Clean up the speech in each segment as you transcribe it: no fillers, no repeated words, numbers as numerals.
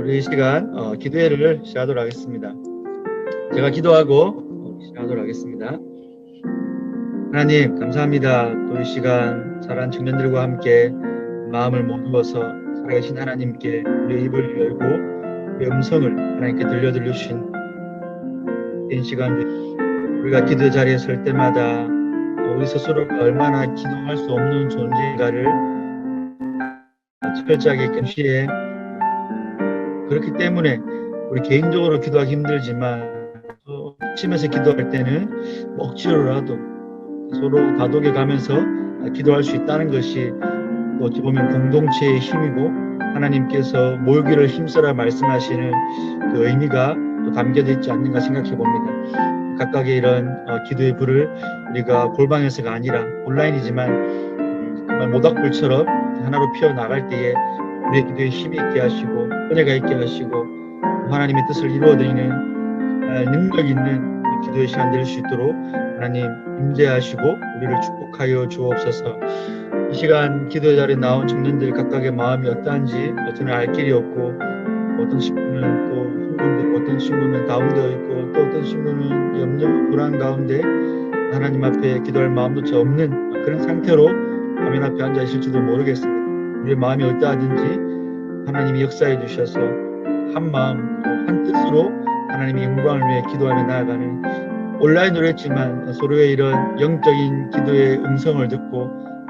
우리 이 시간 기도회를 시작하도록 하겠습니다. 제가 기도하고 시작하도록 하겠습니다. 하나님 감사합니다. 또 이 시간 사랑하는 청년들과 함께 마음을 모두어서 살아계신 하나님께 우리의 입을 열고 우리의 음성을 하나님께 들려주신 이 시간 우리가 기도 자리에 설 때마다 우리 스스로가 얼마나 기도할 수 없는 존재인가를 철저하게 경시해 그렇기 때문에 우리 개인적으로 기도하기 힘들지만 심해서 기도할 때는 억지로라도 서로 다독여 가면서 기도할 수 있다는 것이 어찌 보면 공동체의 힘이고 하나님께서 모이기를 힘써라 말씀하시는 그 의미가 또 담겨져 있지 않는가 생각해 봅니다. 각각의 이런 기도의 불을 우리가 골방에서가 아니라 온라인이지만 정말 모닥불처럼 하나로 피어나갈 때에 우리의 기도에 힘이 있게 하시고 은혜가 있게 하시고 하나님의 뜻을 이루어드리는 능력 있는 기도의 시간 될 수 있도록 하나님 임재하시고 우리를 축복하여 주옵소서. 이 시간 기도의 자리에 나온 청년들 각각의 마음이 어떠한지 저는 알 길이 없고 어떤 친구는 또 힘든데 어떤 친구는 다운되어 있고 또 어떤 친구는 염려 불안 가운데 하나님 앞에 기도할 마음조차 없는 그런 상태로 화면 앞에 앉아 있을지도 모르겠습니다. 우리의 마음이 어떠하든지 하나님이 역사해 주셔서 한 마음 한 뜻으로 하나님의 영광을 위해 기도하며 나아가는 온라인으로 했지만 서로의 이런 영적인 기도의 음성을 듣고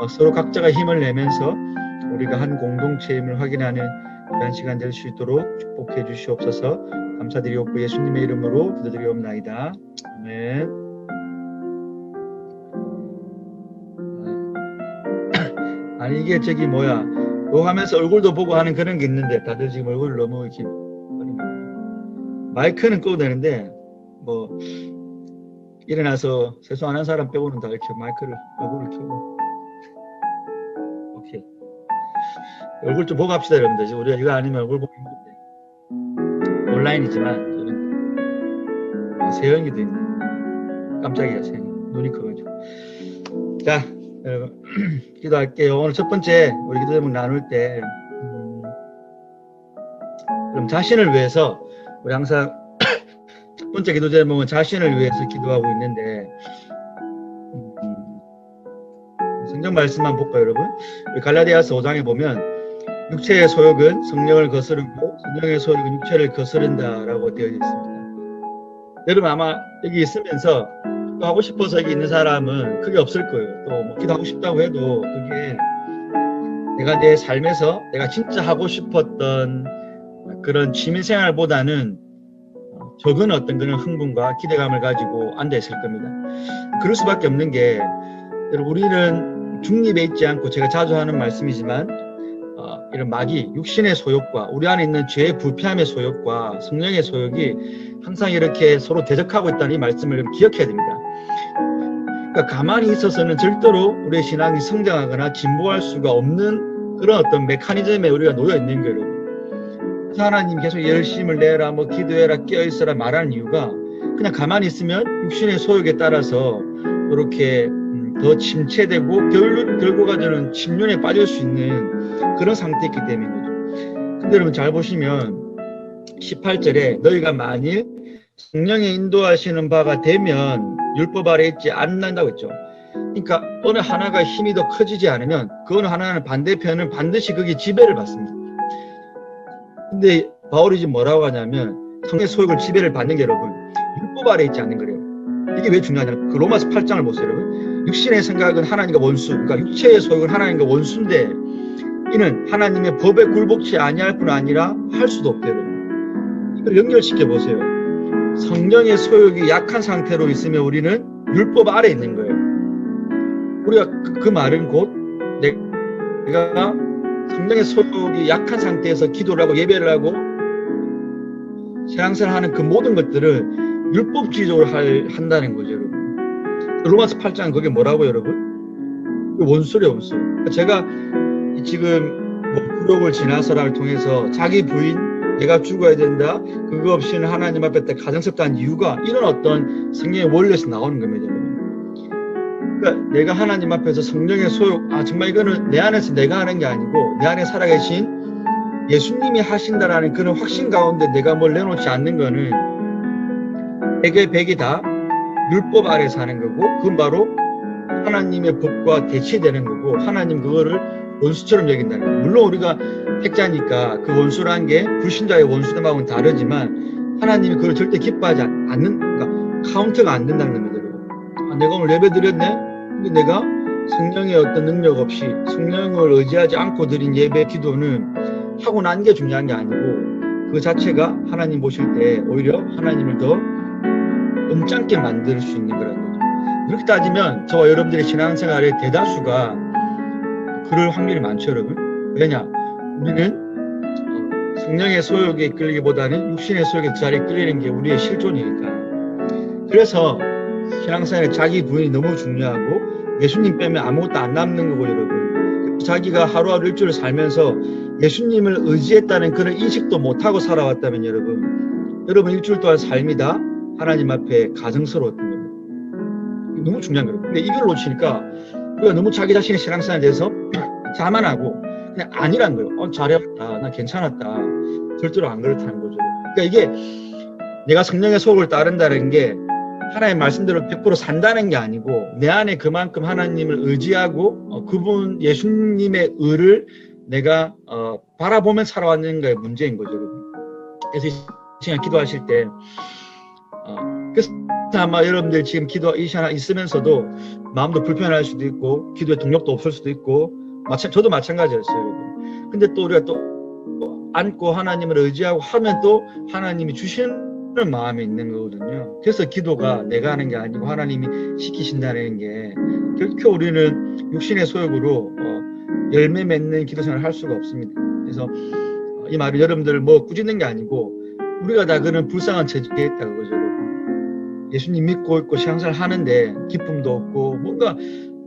서로 각자가 힘을 내면서 우리가 한 공동체임을 확인하는 그런 시간 될 수 있도록 축복해 주시옵소서. 감사드리옵고 예수님의 이름으로 기도드리옵나이다. 아멘. 아니 이게 저기 뭐야 녹음하면서 얼굴도 보고 하는 그런 게 있는데 다들 지금 얼굴을 너무 이렇게 마이크는 끄도 되는데 뭐 일어나서 세수 안 한 사람 빼고는 다 이렇게 마이크를 얼굴을 켜고 오케이 얼굴 좀 보고 합시다 여러분들. 우리가 이거 아니면 얼굴 보기 힘든데 온라인이지만 저는 세영이도 있네. 깜짝이야 세영이 눈이 커가지고. 자 여러분 기도할게요. 오늘 첫 번째 우리 기도 제목 나눌 때 그럼 자신을 위해서 우리 항상 첫 번째 기도 제목은 자신을 위해서 기도하고 있는데 성경 말씀만 볼까요 여러분? 우리 갈라디아서 5장에 보면 육체의 소욕은 성령을 거스르고 성령의 소욕은 육체를 거스른다라고 되어 있습니다. 여러분 아마 여기 있으면서 기도하고 싶어서 여기 있는 사람은 크게 없을 거예요. 또 뭐 기도하고 싶다고 해도 그게 내가 내 삶에서 내가 진짜 하고 싶었던 그런 취미생활보다는 적은 어떤 그런 흥분과 기대감을 가지고 앉아있을 겁니다. 그럴 수밖에 없는 게 우리는 중립에 있지 않고 제가 자주 하는 말씀이지만 이런 마귀, 육신의 소욕과 우리 안에 있는 죄의 불피함의 소욕과 성령의 소욕이 항상 이렇게 서로 대적하고 있다는 이 말씀을 기억해야 됩니다. 그러니까 가만히 있어서는 절대로 우리의 신앙이 성장하거나 진보할 수가 없는 그런 어떤 메커니즘에 우리가 놓여 있는 거예요. 하나님 계속 열심을 내라 뭐 기도해라 깨어있어라 말하는 이유가 그냥 가만히 있으면 육신의 소욕에 따라서 이렇게 더 침체되고 결과가 저는 침륜에 빠질 수 있는 그런 상태였기 때문이죠. 근데 여러분 잘 보시면 18절에 너희가 만일 성령의 인도하시는 바가 되면 율법 아래 있지 않는다고 했죠. 그러니까 어느 하나가 힘이 더 커지지 않으면 그 어느 하나는 반대편은 반드시 그게 지배를 받습니다. 근데 바울이 지금 뭐라고 하냐면 성의 소욕을 지배를 받는 게 여러분 율법 아래 있지 않는 거래요. 이게 왜 중요하냐면 그 로마서 8장을 보세요 여러분. 육신의 생각은 하나님과 원수, 그러니까 육체의 소욕은 하나님과 원수인데 이는 하나님의 법에 굴복치 아니할 뿐 아니라 할 수도 없대요 여러분. 이걸 연결시켜 보세요. 성령의 소욕이 약한 상태로 있으면 우리는 율법 아래 있는 거예요. 우리가 그 말은 곧 내가 성령의 소욕이 약한 상태에서 기도를 하고 예배를 하고 신앙생활을 하는 그 모든 것들을 율법주의적으로 한다는 거죠 여러분. 로마서 8장 그게 뭐라고 여러분? 원수래요 원수. 제가 지금 뭐 구력을 지나서라를 통해서 자기 부인 내가 죽어야 된다 그거 없이는 하나님 앞에 가정섭다는 이유가 이런 어떤 성령의 원리에서 나오는 겁니다 여러분. 그러니까 내가 하나님 앞에서 성령의 소욕 정말 이거는 내 안에서 내가 하는 게 아니고 내 안에 살아계신 예수님이 하신다라는 그런 확신 가운데 내가 뭘 내놓지 않는 거는 백의 백이 다 율법 아래 사는 거고, 그건 바로 하나님의 법과 대치되는 거고, 하나님 그거를 원수처럼 여긴다는 거예요. 물론 우리가 택자니까 그 원수라는 게 불신자의 원수들하고는 다르지만 하나님이 그걸 절대 기뻐하지 않는, 그러니까 카운터가 안 된다는 겁니다. 아, 내가 오늘 예배 드렸네? 근데 내가 성령의 어떤 능력 없이 성령을 의지하지 않고 드린 예배 기도는 하고 난 게 중요한 게 아니고, 그 자체가 하나님 보실 때 오히려 하나님을 더 엄짱게 만들 수 있는 거라는 거죠. 그렇게 따지면 저와 여러분들의 신앙생활의 대다수가 그럴 확률이 많죠, 여러분. 왜냐? 우리는 성령의 소욕에 이끌리기보다는 육신의 소욕에 잘 이끌리는 게 우리의 실존이니까. 그래서 신앙생활에 자기 부인이 너무 중요하고, 예수님 빼면 아무것도 안 남는 거고, 여러분. 자기가 하루하루 일주일을 살면서 예수님을 의지했다는 그런 인식도 못하고 살아왔다면 여러분 일주일 동안 삶이 다 하나님 앞에 가증스러웠던 겁니다. 너무 중요한 거예요. 근데 이걸 놓치니까 우리가 너무 자기 자신의 신앙생활에 대해서 자만하고 그냥 아니란 거예요. 잘해왔다, 나 괜찮았다. 절대로 안 그렇다는 거죠. 그러니까 이게 내가 성령의 소욕을 따른다는 게 하나님의 말씀대로 100% 산다는 게 아니고, 내 안에 그만큼 하나님을 의지하고 그분 예수님의 의를 내가 바라보면 살아왔는가의 문제인 거죠. 그래서 이 시간 기도하실 때 그래서 아마 여러분들 지금 기도 이 시간 있으면서도 마음도 불편할 수도 있고 기도에 동력도 없을 수도 있고, 저도 마찬가지였어요, 여러분. 근데 또 우리가 또 안고 하나님을 의지하고 하면 또 하나님이 주시는 마음이 있는 거거든요. 그래서 기도가 내가 하는 게 아니고 하나님이 시키신다는 게, 결코 우리는 육신의 소욕으로 열매 맺는 기도 생활을 할 수가 없습니다. 그래서 이 말은 여러분들 뭐 꾸짖는 게 아니고, 우리가 다 그런 불쌍한 처지에 있다 그거죠, 여러분. 예수님 믿고 있고 신앙생활 하는데 기쁨도 없고 뭔가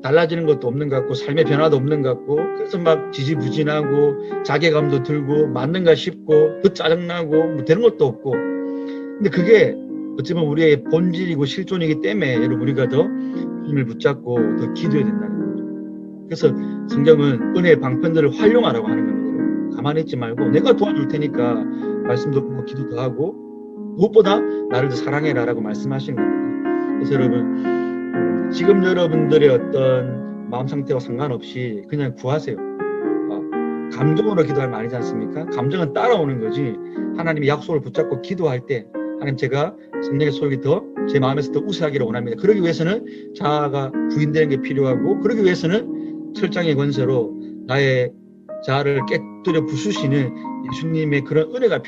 달라지는 것도 없는 것 같고 삶의 변화도 없는 것 같고, 그래서 막 지지부진하고 자괴감도 들고 맞는가 싶고 더 짜증나고 뭐 되는 것도 없고. 근데 그게 어쩌면 우리의 본질이고 실존이기 때문에 여러분 우리가 더 힘을 붙잡고 더 기도해야 된다는 거죠. 그래서 성경은 은혜의 방편들을 활용하라고 하는 겁니다. 가만히 있지 말고 내가 도와줄 테니까 말씀도 듣고 기도도 하고 무엇보다 나를 더 사랑해라 라고 말씀하시는 겁니다. 그래서 여러분 지금 여러분들의 어떤 마음 상태와 상관없이 그냥 구하세요. 감정으로 기도하면 아니지 않습니까? 감정은 따라오는 거지. 하나님의 약속을 붙잡고 기도할 때 하나님 제가 성령의 소욕이 더 제 마음에서 더 우세하기를 원합니다. 그러기 위해서는 자아가 부인되는 게 필요하고, 그러기 위해서는 철장의 권세로 나의 자아를 깨뜨려 부수시는 예수님의 그런 은혜가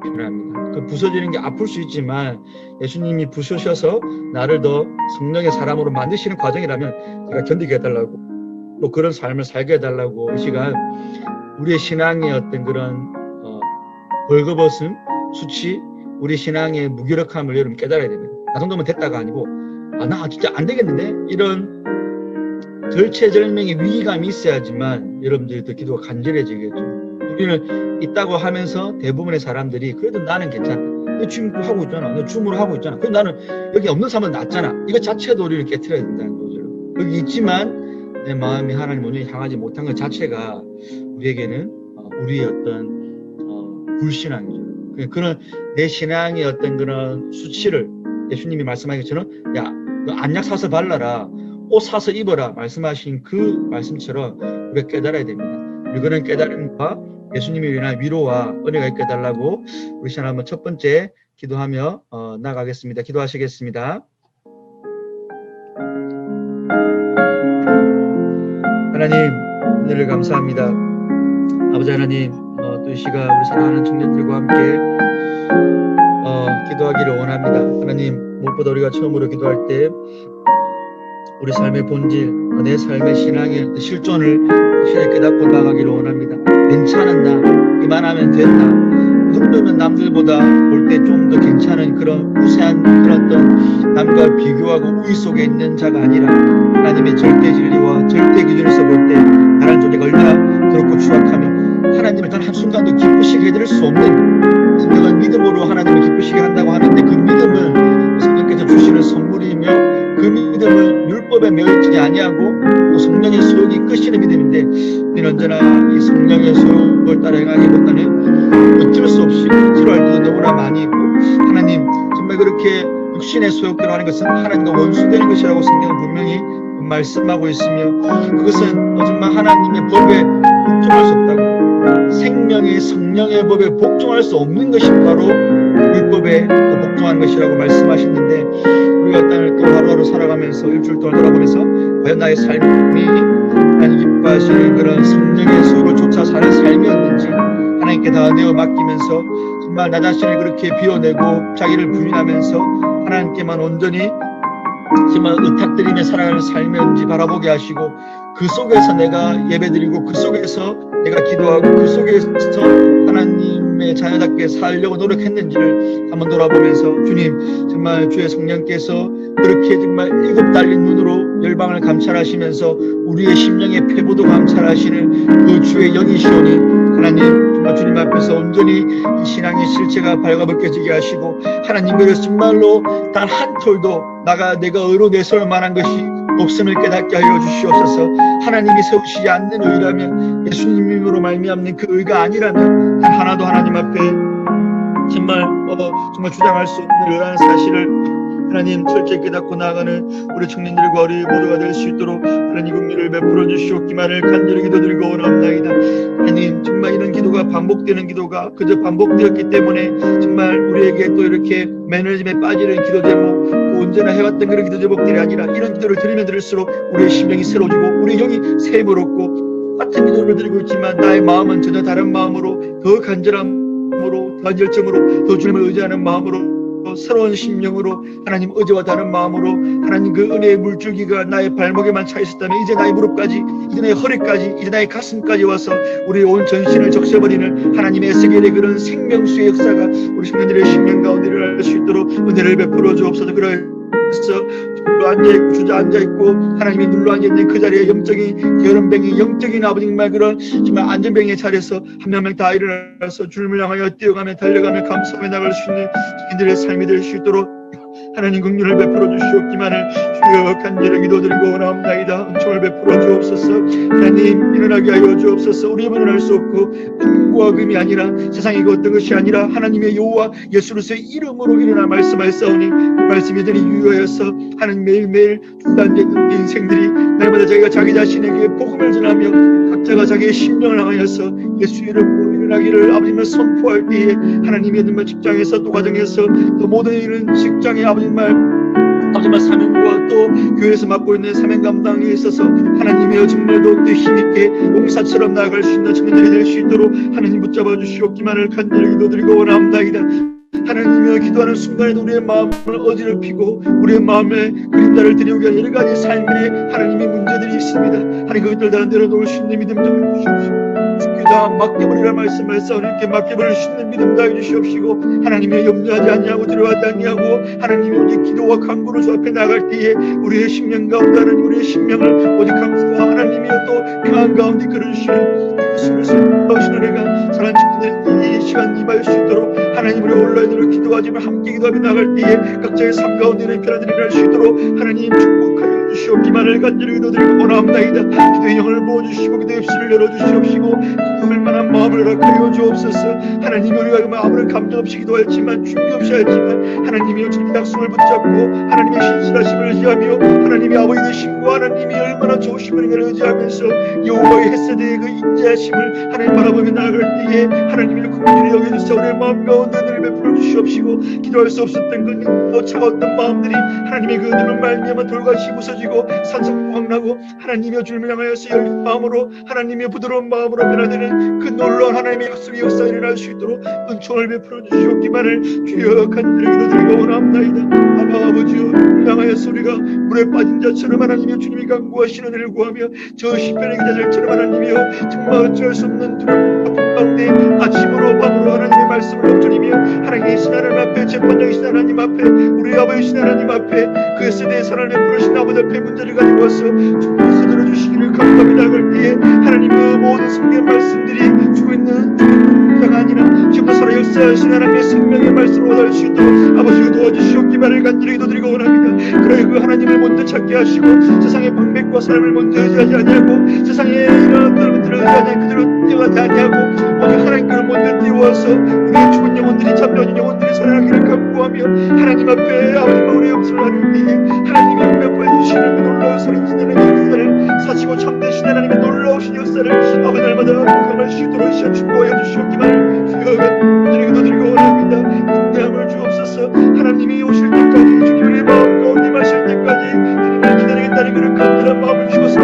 필요합니다. 그 부서지는 게 아플 수 있지만 예수님이 부수셔서 나를 더 성령의 사람으로 만드시는 과정이라면 제가 견디게 해달라고, 또 그런 삶을 살게 해달라고 이 시간 우리의 신앙의 어떤 그런 벌거벗음, 수치, 우리 신앙의 무기력함을 여러분 깨달아야 됩니다. 나 정도면 됐다가 아니고 나 진짜 안 되겠는데? 이런 절체절명의 위기감이 있어야지만 여러분들이 더 기도가 간절해지겠죠. 우리는 있다고 하면서 대부분의 사람들이 그래도 나는 괜찮다. 너 지금 하고 있잖아. 너 줌으로 하고 있잖아. 그럼 나는 여기 없는 사람은 낫잖아. 이거 자체도 우리를 깨트려야 된다는 거죠. 여기 있지만 내 마음이 하나님 온전히 향하지 못한 것 자체가 우리에게는 우리의 어떤 불신앙이죠. 그런 내 신앙의 어떤 그런 수치를 예수님이 말씀하신 것처럼 야, 너 안약 사서 발라라, 옷 사서 입어라 말씀하신 그 말씀처럼 우리가 깨달아야 됩니다. 우리 그런 깨달음과 예수님이 인한 위로와 은혜가 있게 해달라고 우리 시간 한번 첫 번째 기도하며 나가겠습니다. 기도하시겠습니다. 하나님 은혜를 감사합니다. 아버지 하나님 또 이 시간 우리 사랑하는 청년들과 함께 기도하기를 원합니다. 하나님 무엇보다 우리가 처음으로 기도할 때 우리 삶의 본질, 내 삶의 신앙의 실존을 확실히 깨닫고 나가기를 원합니다. 괜찮은 나, 이만하면 된다. 이 정도면 남들보다 볼 때 좀 더 괜찮은 그런 우세한 그런 어떤 남과 비교하고 우위 속에 있는 자가 아니라 하나님의 절대 진리와 절대 기준에서 볼 때 다른 존재가 얼마나 더럽고 추악하며 하나님을 단 한순간도 기쁘시게 해드릴 수 없는, 성경은 믿음으로 하나님을 기쁘시게 한다고 하는데 그 믿음은 성령께서 주시는 선물이며 그 믿음은 율법에 매여있지 아니하고 또 성령의 소욕이 끄시는 믿음인데 우리는 언제나 이 성령의 소욕을 따라 행하기보다는 어쩔 수 없이 억지로 할 때도 너무나 많이 있고, 하나님 정말 그렇게 육신의 소욕대로 하는 것은 하나님과 원수되는 것이라고 성경은 분명히 말씀하고 있으며, 그것은 정말 하나님의 법에 복종할 수 없다고, 생명의 성령의 법에 복종할 수 없는 것이 바로 율법에 복종하는 것이라고 말씀하셨는데, 우리가 땅을 또 하루하루 살아가면서 일주일 동안 돌아보면서 과연 나의 삶이 하나님 기뻐하시는 그런 성령의 소욕을 쫓아 사는 삶이었는지 하나님께 다 내어 맡기면서 정말 나 자신을 그렇게 비워내고 자기를 부인하면서 하나님께만 온전히 정말 의탁드리며 살아가는 삶이었는지 바라보게 하시고, 그 속에서 내가 예배드리고 그 속에서 내가 기도하고 그 속에서 하나님의 자녀답게 살려고 노력했는지를 한번 돌아보면서, 주님 정말 주의 성령께서 그렇게 정말 일곱 달린 눈으로 열방을 감찰하시면서 우리의 심령의 패보도 감찰하시는 그 주의 영이시오니, 하나님 정말 주님 앞에서 온전히 이 신앙의 실체가 발가벗겨지게 하시고, 하나님 그래서 정말로 단 한 톨도 내가 의로 내세울 만한 것이 없음을 깨닫게 하여 주시옵소서. 하나님이 세우시지 않는 의라면, 예수님 이름으로 말미암는 그 의가 아니라면 하나도 하나님 앞에 정말 주장할 수 없는 의라는 사실을 하나님 철저히 깨닫고 나아가는 우리 청년들과 어린이 모두가 될 수 있도록 하나님 긍휼을 베풀어 주시옵기만을 간절히 기도드리고 원합나이다. 하나님 정말 이런 기도가 반복되는 기도가 그저 반복되었기 때문에 정말 우리에게 또 이렇게 매너리즘에 빠지는 기도 제목, 언제나 해왔던 그런 기도 제목들이 아니라, 이런 기도를 드리면 들을수록 우리의 심령이 새로워지고 우리의 영이 샘을 얻고, 같은 기도를 드리고 있지만 나의 마음은 전혀 다른 마음으로, 더 간절함으로, 더 열정으로, 더 주님을 의지하는 마음으로, 새로운 심령으로, 하나님 어제와 다른 마음으로, 하나님 그 은혜의 물줄기가 나의 발목에만 차 있었다면 이제 나의 무릎까지, 이제 나의 허리까지, 이제 나의 가슴까지 와서 우리의 온 전신을 적셔버리는 하나님의 세계의 그런 생명수의 역사가 우리 청년들의 심령 가운데 일어날 수 있도록 은혜를 베풀어 주옵소서. 그래서 앉아있고 주저앉아있고 하나님이 눌러 앉아있는 그 자리에 영적인 게으름뱅이, 영적인 아버지 말 그런 정말 안전뱅이의 자리에서 한 명 다 일어나서 주님을 향하여 뛰어가며 달려가며 감사하며 나갈 수 있는 저희들의 삶이 될 수 있도록 하나님 긍휼을 베풀어 주시옵기만을 주여 간절히 기도드리고 원합나이다. 은총을 베풀어 주옵소서. 하나님 일어나게 하여 주옵소서. 우리의 일어날 수 없고 금과 금이 아니라 세상의 그 어떤 것이 아니라 하나님의 여호와 예수 그리스도의 이름으로 일어나 말씀하였사오니, 그 말씀이 여전히 유효하여서 하나님 매일매일 주단된 인생들이 날마다 자기가 자기 자신에게 복음을 전하며 각자가 자기의 심령을 향하여서 예수 이름으로 일어나기를 아버님을 선포할 때에, 하나님의 정말 직장에서 또 가정에서 또 모든 이런 직장의 아버님말 사명과 또 교회에서 맡고 있는 사명 감당에 있어서 하나님의 정말 더욱더 힘있게 용사처럼 나아갈 수 있는 청년들이 될 수 있도록 하나님 붙잡아 주시옵기만을 간절히 기도드리고 원합나이다. 하나님이여 기도하는 순간에도 우리의 마음을 어지럽히고 우리의 마음에 그림자를 들이우게 하는 여러 가지 삶의 하나님의 문제들이 있습니다. 하나님 그것들 다 내려놓을 수 있는 믿음 좀 주시옵시고, 다 맡겨버리라 말씀하셨사오니 이렇게 맡겨버릴 수 있는 믿음 다 해주시옵시고, 하나님의 염려하지 아니하고 두려워하지 아니하고 하나님의 오직 기도와 간구로 주 앞에 나갈 때에 우리의 심령 가운데 하나님 우리의 심령을 오직 감사와 하나님이여 또 평안 가운데 끌어주시는 예수를 선포하시는 은혜가 사랑하는 친구들 이 시간 임할 수 있도록 하나님 우리 온라인으로 기도하지만 함께 기도하며 나갈 때에 각자의 삶 가운데 이런 변화들이 일어날 수 있도록 하나님 축복하여 주시옵기만을 간절히 기도드리고 원합나이다. 기도의 영을 부어주시고 기도의 입술을 열어주시옵시고 기도할 만한 마음을 허락하여 주옵소서. 하나님이 우리가 아무런 감정 없이 기도했지만 준비 없이 했지만 하나님이 주님 약속을 붙잡고 하나님의 신실하심을 의지하며 하나님의 아버지 되심과 하나님이 얼마나 좋으심을 의지하면서 여호와의 햇세대의 그 인자하심을 하나님 바라보며 나아갈 때에 하나님의 긍휼히 여겨주사 우리의 마음 가운데 은혜를 베풀어 주시옵시고, 기도할 수 없었던 그 차가웠던 마음들이 하나님의 그 눈을 말미암아 돌같이 부서지고 산성광 나고 하나님의 주님을 향하여서 열린 마음으로 하나님의 부드러운 마음으로 변화되는 그 놀라운 하나님의 약속의 역사가 일어날 수 있도록 은총을 베풀어 주시옵기만을 주여 간절히 기도드리고 원합나이다. 아버지여 향하여서 우리가 물에 빠진 자처럼 하나님의 주님이 간구하시는 은혜를 구하며 저 시편의 기자들처럼 하나님이여 정말 어찌할 수 없는 두려움 가운데 아침으로 밤으로 하나님의 말씀을 엎드리며 하나님이신 하나님 앞에 재판장이신 하나님 앞에 우리 아버지신 하나님 앞에 그 세대의 사랑을 베풀으신 아버지 앞에 문제를 가지고 와서 주께서 들어주시기를 간구하며 나갈 때에 하나님의 모든 성경 말씀들이 주고 있는 자가 아니라 지금도 살아 역사하신 하나님의 생명의 말씀을 얻을 수 있도록 아버지가 도와주시옵기만을 간절히 기도드리고 원합니다. 그래 그 하나님을 먼저 찾게 하시고 세상의 방백과 사람을 먼저 의지하지 아니하고 세상에 이런 것들을 의지하지 그대로 뛰어가지 아니하고 오직 하나님께로 먼저 뛰어와서 우리의 죽은 영혼들이 잠든 영혼들이 살아나기를 간구하며 하나님 앞에 아버지와 우리의 용서를 하는 때에 하나님이 우리 앞에 주시는 그 놀라운 소리지는 역사를 사시고 참되신 하나님의 놀라우신 역사를 아버지 날마다 공감할 수 있도록 시간 축복하여 주시옵기만을 주여 드리고 원합니다. 인내함을 주옵소서. 하나님이 오실 때까지 주님의 마음 가운데 마실 때까지 주님을 기다리겠다는 그런 간절한 마음을 주셔서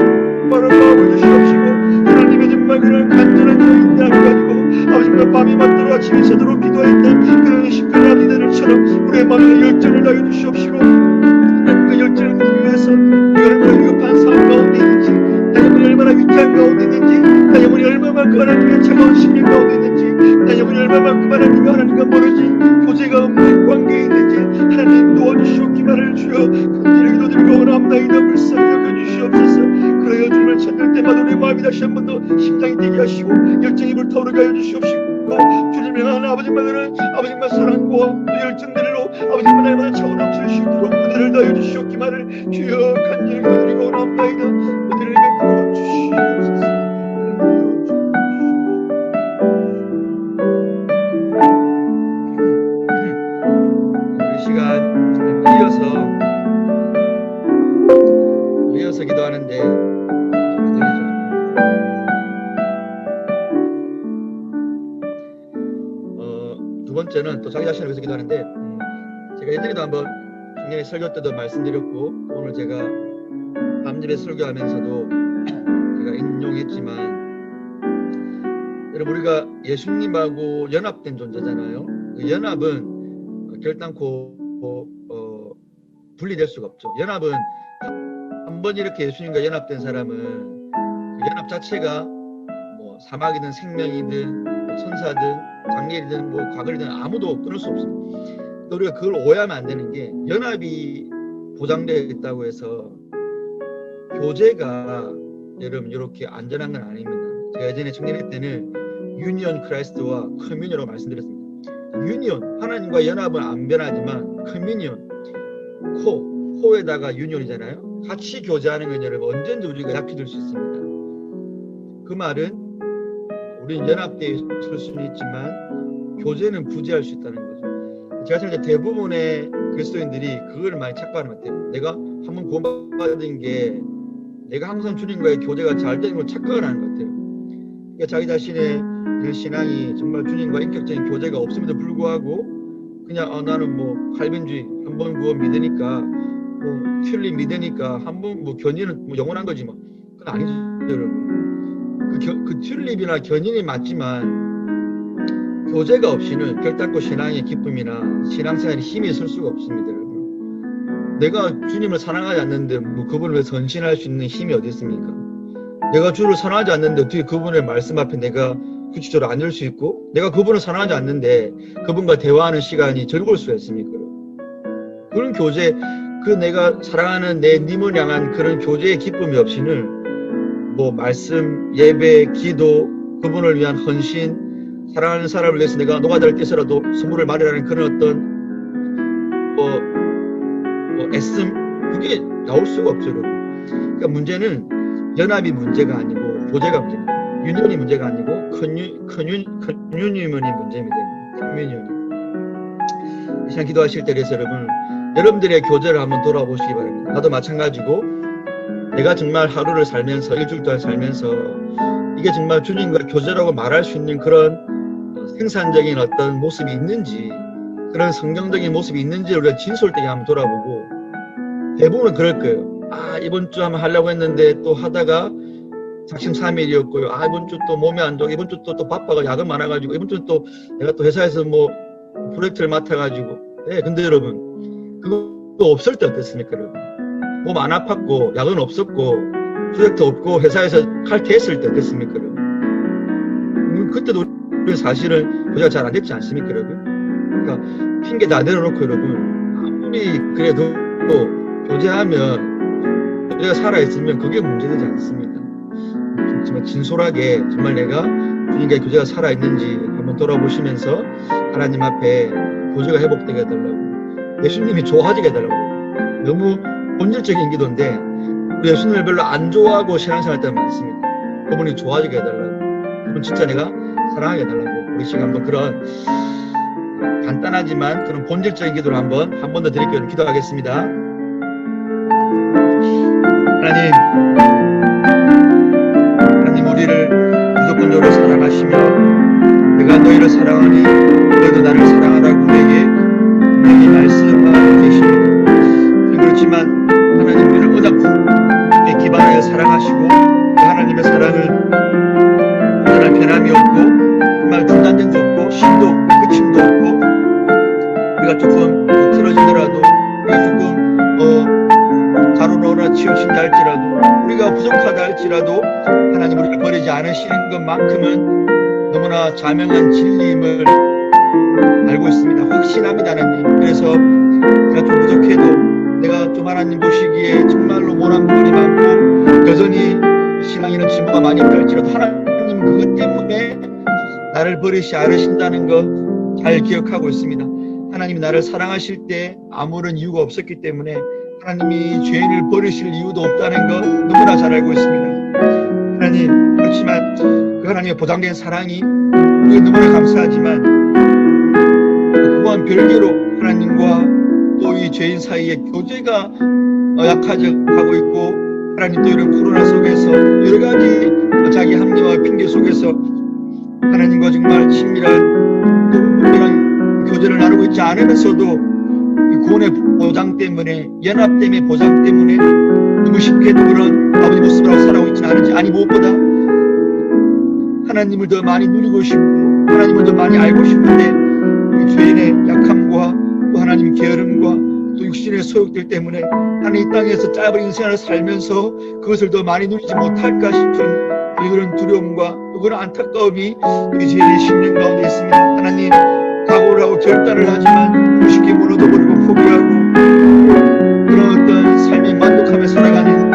바로 마음을 주시옵시고 하나님의 정말 그런 간절한 인내함을 가지고 아버지가 밤이 맞도록 아침이 새도록 기도했던 그런 십자가 아비들처럼 우리의 마음에 열정을 다해 주시옵시고 그 열정을 드리기 위해서 우리가 얼마나 위급한 상황 가운데 있는지 내 영혼이 얼마나 위태한 가운데 있는지 내 영혼이 얼마만큼 하나님의 차가운 심령 가운데 있는지 내 영혼이 얼마만큼 하나님과 멀어진 교제가 없는 관계에 있는지 하나님 도와주시옵기만을 주여 간절히 기도드리고 원합나이다. 불쌍히 여겨주시옵소서. 그러여 주님을 찾을 때마다 우리 마음이 다시 한 번 더 심장이 뛰게 하시고 열정이 불타오르게 하여 주시옵시고 주님을 향한 아버지만은 아버지만 사랑과 열정들로 아버지만 날마다 차고 넘칠 수 있도록 은혜를 다해 주시옵기만을 주여 간절히 기도드리고 원합나이다. 은혜를 베풀어 주시옵소서. 이어서 기도하는데 두 번째는 또 자기 자신을 위해서 기도하는데 제가 예전에도 한번 작년에 설교 때도 말씀드렸고 오늘 제가 밤집에 설교하면서도 제가 인용했지만 여러분 우리가 예수님하고 연합된 존재잖아요. 그 연합은 결단코 분리될 수가 없죠. 연합은 한번 이렇게 예수님과 연합된 사람은 그 연합 자체가 뭐 사막이든 생명이든 뭐 천사든 장례이든 뭐 과거이든 아무도 끊을 수 없습니다. 우리가 그걸 오해하면 안 되는 게 연합이 보장되어 있다고 해서 교제가 여러분 이렇게 안전한 건 아닙니다. 제가 예전에 청년회 때는 유니온 크라이스트와 커뮤니온이라고 말씀드렸습니다. 유니온, 하나님과 연합은 안 변하지만 커뮤니온, 코에다가 유니온이잖아요. 같이 교제하는 건 여러분 언제든지 우리가 약해질 수 있습니다. 그 말은 우리는 연합되어 있을 수는 있지만 교제는 부재할 수 있다는 거죠. 제가 생각할 때 대부분의 그리스도인들이 그걸 많이 착각하는 것 같아요. 내가 한번 구원받은 게 내가 항상 주님과의 교제가 잘 되는 걸 착각을 하는 것 같아요. 그러니까 자기 자신의 신앙이 정말 주님과 인격적인 교제가 없음에도 불구하고 그냥 나는 뭐 칼빈주의 한 번 구원 믿으니까 뭐 튤립 믿으니까 한 번 뭐 견인은 뭐 영원한 거지 뭐 그건 아니죠 여러분. 그 튤립이나 견인이 맞지만 교제가 없이는 결단코 신앙의 기쁨이나 신앙생활에 힘이 있을 수가 없습니다 여러분. 내가 주님을 사랑하지 않는데 뭐 그분을 위해서 헌신할 수 있는 힘이 어디 있습니까? 내가 주를 사랑하지 않는데 어떻게 그분의 말씀 앞에 내가 규칙적으로 앉을 수 있고 내가 그분을 사랑하지 않는데 그분과 대화하는 시간이 즐거울 수가 있습니까? 그런 교제 그 내가 사랑하는 내 님을 향한 그런 교제의 기쁨이 없이는 뭐 말씀, 예배, 기도, 그분을 위한 헌신, 사랑하는 사람을 위해서 내가 노가다를 떼서라도 선물을 마련하는 그런 어떤 애씀 그게 나올 수가 없죠. 그러니까 문제는 연합이 문제가 아니고 교제가 문제입니다. 유니온이 문제가 아니고 커뮤니온이 문제입니다. 커뮤니온이. 이 시간 기도하실 때 그래서 여러분들의 교제를 한번 돌아보시기 바랍니다. 나도 마찬가지고 내가 정말 하루를 살면서 일주일 동안 살면서 이게 정말 주님과 교제라고 말할 수 있는 그런 생산적인 어떤 모습이 있는지 그런 성경적인 모습이 있는지 우리가 진솔되게 한번 돌아보고 대부분은 그럴 거예요. 이번 주 한번 하려고 했는데 또 하다가 작심삼일이었고요. 이번 주 또 몸이 안 좋고 이번 주 또 바빠가 야근 많아가지고 이번 주 또 내가 또 회사에서 뭐 프로젝트를 맡아가지고 근데 여러분 그거 없을 때 어땠습니까 여러분? 몸 안 아팠고 야근 없었고 프로젝트 없고 회사에서 칼퇴했을 때 어땠습니까 여러분? 그때도 우리는 사실은 교제가 잘 안 됐지 않습니까 여러분? 그러니까 핑계 다 내려놓고 여러분 아무리 그래도 교제하면 교제가 살아있으면 그게 문제되지 않습니다. 정말 진솔하게 정말 내가 주님과의 교제가 살아있는지 한번 돌아보시면서 하나님 앞에 교제가 회복되게 해달라고 예수님이 좋아지게 해달라고 너무 본질적인 기도인데 우리 예수님을 별로 안 좋아하고 신앙생활 할 때가 많습니다. 그분이 좋아지게 해달라고, 그분 진짜 내가 사랑하게 해달라고. 우리 지금 한번 그런 간단하지만 그런 본질적인 기도를 한 번 더 드릴게요. 기도하겠습니다. 하나님 우리를 무조건적으로 사랑하시며 내가 너희를 사랑하니 너희도 나를 사랑하라고 우리에게 분명히 말씀하고 계십니다. 그렇지만 하나님 우리를 언약에 기반하여 사랑하시고 그 하나님의 사랑은 언제나 변함이 없고 정말 중단된 적 없고 쉼도 없고 끝임도 없고 우리가 조금 틀어지더라도 우리가 조금 가로놓으나 치우친다 할지라도 우리가 부족하다 할지라도 하나님 우리를 버리지 않으시는 것만큼은 너무나 자명한 진리임을 알고 있습니다. 확신합니다. 하나님. 그래서 내가 좀 부족해도 내가 좀 하나님 보시기에 정말로 못한 부분이 많고 여전히 신앙에는 진보가 많이 없다 할지라도 하나님 그것 때문에 나를 버리시 않으신다는 거 잘 기억하고 있습니다. 하나님이 나를 사랑하실 때 아무런 이유가 없었기 때문에 하나님이 죄인을 버리실 이유도 없다는 거 너무나 잘 알고 있습니다. 하나님, 그렇지만 그 하나님의 보장된 사랑이 우리가 너무나 감사하지만 그와 별개로 하나님과 또 이 죄인 사이의 교제가 약화져가고 있고 하나님 또 이런 코로나 속에서 여러 가지 자기 합리와 핑계 속에서 하나님과 정말 친밀한 그런 교제를 나누고 있지 않으면서도 이 구원의 보장 때문에 연합 때문에 보장 때문에 너무 쉽게도 그런 아버지 모습을 하고 살아오고 있지는 않은지 아니 무엇보다 하나님을 더 많이 누리고 싶고 하나님을 더 많이 알고 싶은데 이 죄인의 약함과 또 하나님 게으름과 또 육신의 소욕들 때문에 하나님 이 땅에서 짧은 인생을 살면서 그것을 더 많이 누리지 못할까 싶은 그런 두려움과 또 그런 안타까움이 우리 죄인의 심령 가운데 있습니다. 하나님 각오를 하고 결단을 하지만 쉽게 무너져버리고 포기하고 그런 어떤 삶에 만족하며 살아가는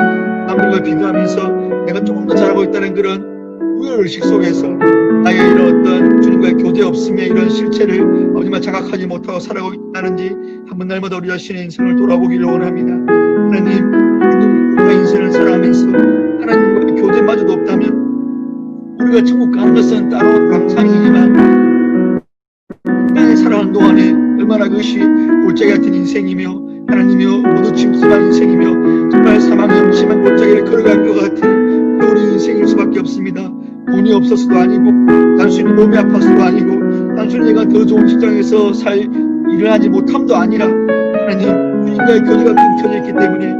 남들과 비교하면서 내가 조금 더 잘하고 있다는 그런 우열의식 속에서 나의 이런 어떤 주님과의 교제 없음의 이런 실체를 아버지만 자각하지 못하고 살아가고 있다는지 한번 날마다 우리 자신의 인생을 돌아보기를 원합니다. 하나님 우리가 인생을 살아가면서 하나님과의 교제마저도 없다면 우리가 천국 가는 것은 따로 감상이지만 땅에 살아가는 동안에 얼마나 그것이 골짜기 같은 인생이며 하나님이여 모두 침침한 인생이며 정말 사망의 음침한 골짜기를 걸어갈 것 같은 우리 인생일 수밖에 없습니다. 돈이 없어서도 아니고 단순히 몸이 아파서도 아니고 단순히 내가 더 좋은 직장에서 일을 하지 못함도 아니라 하나님 주님과의 교제가 끊겨져 있기 때문에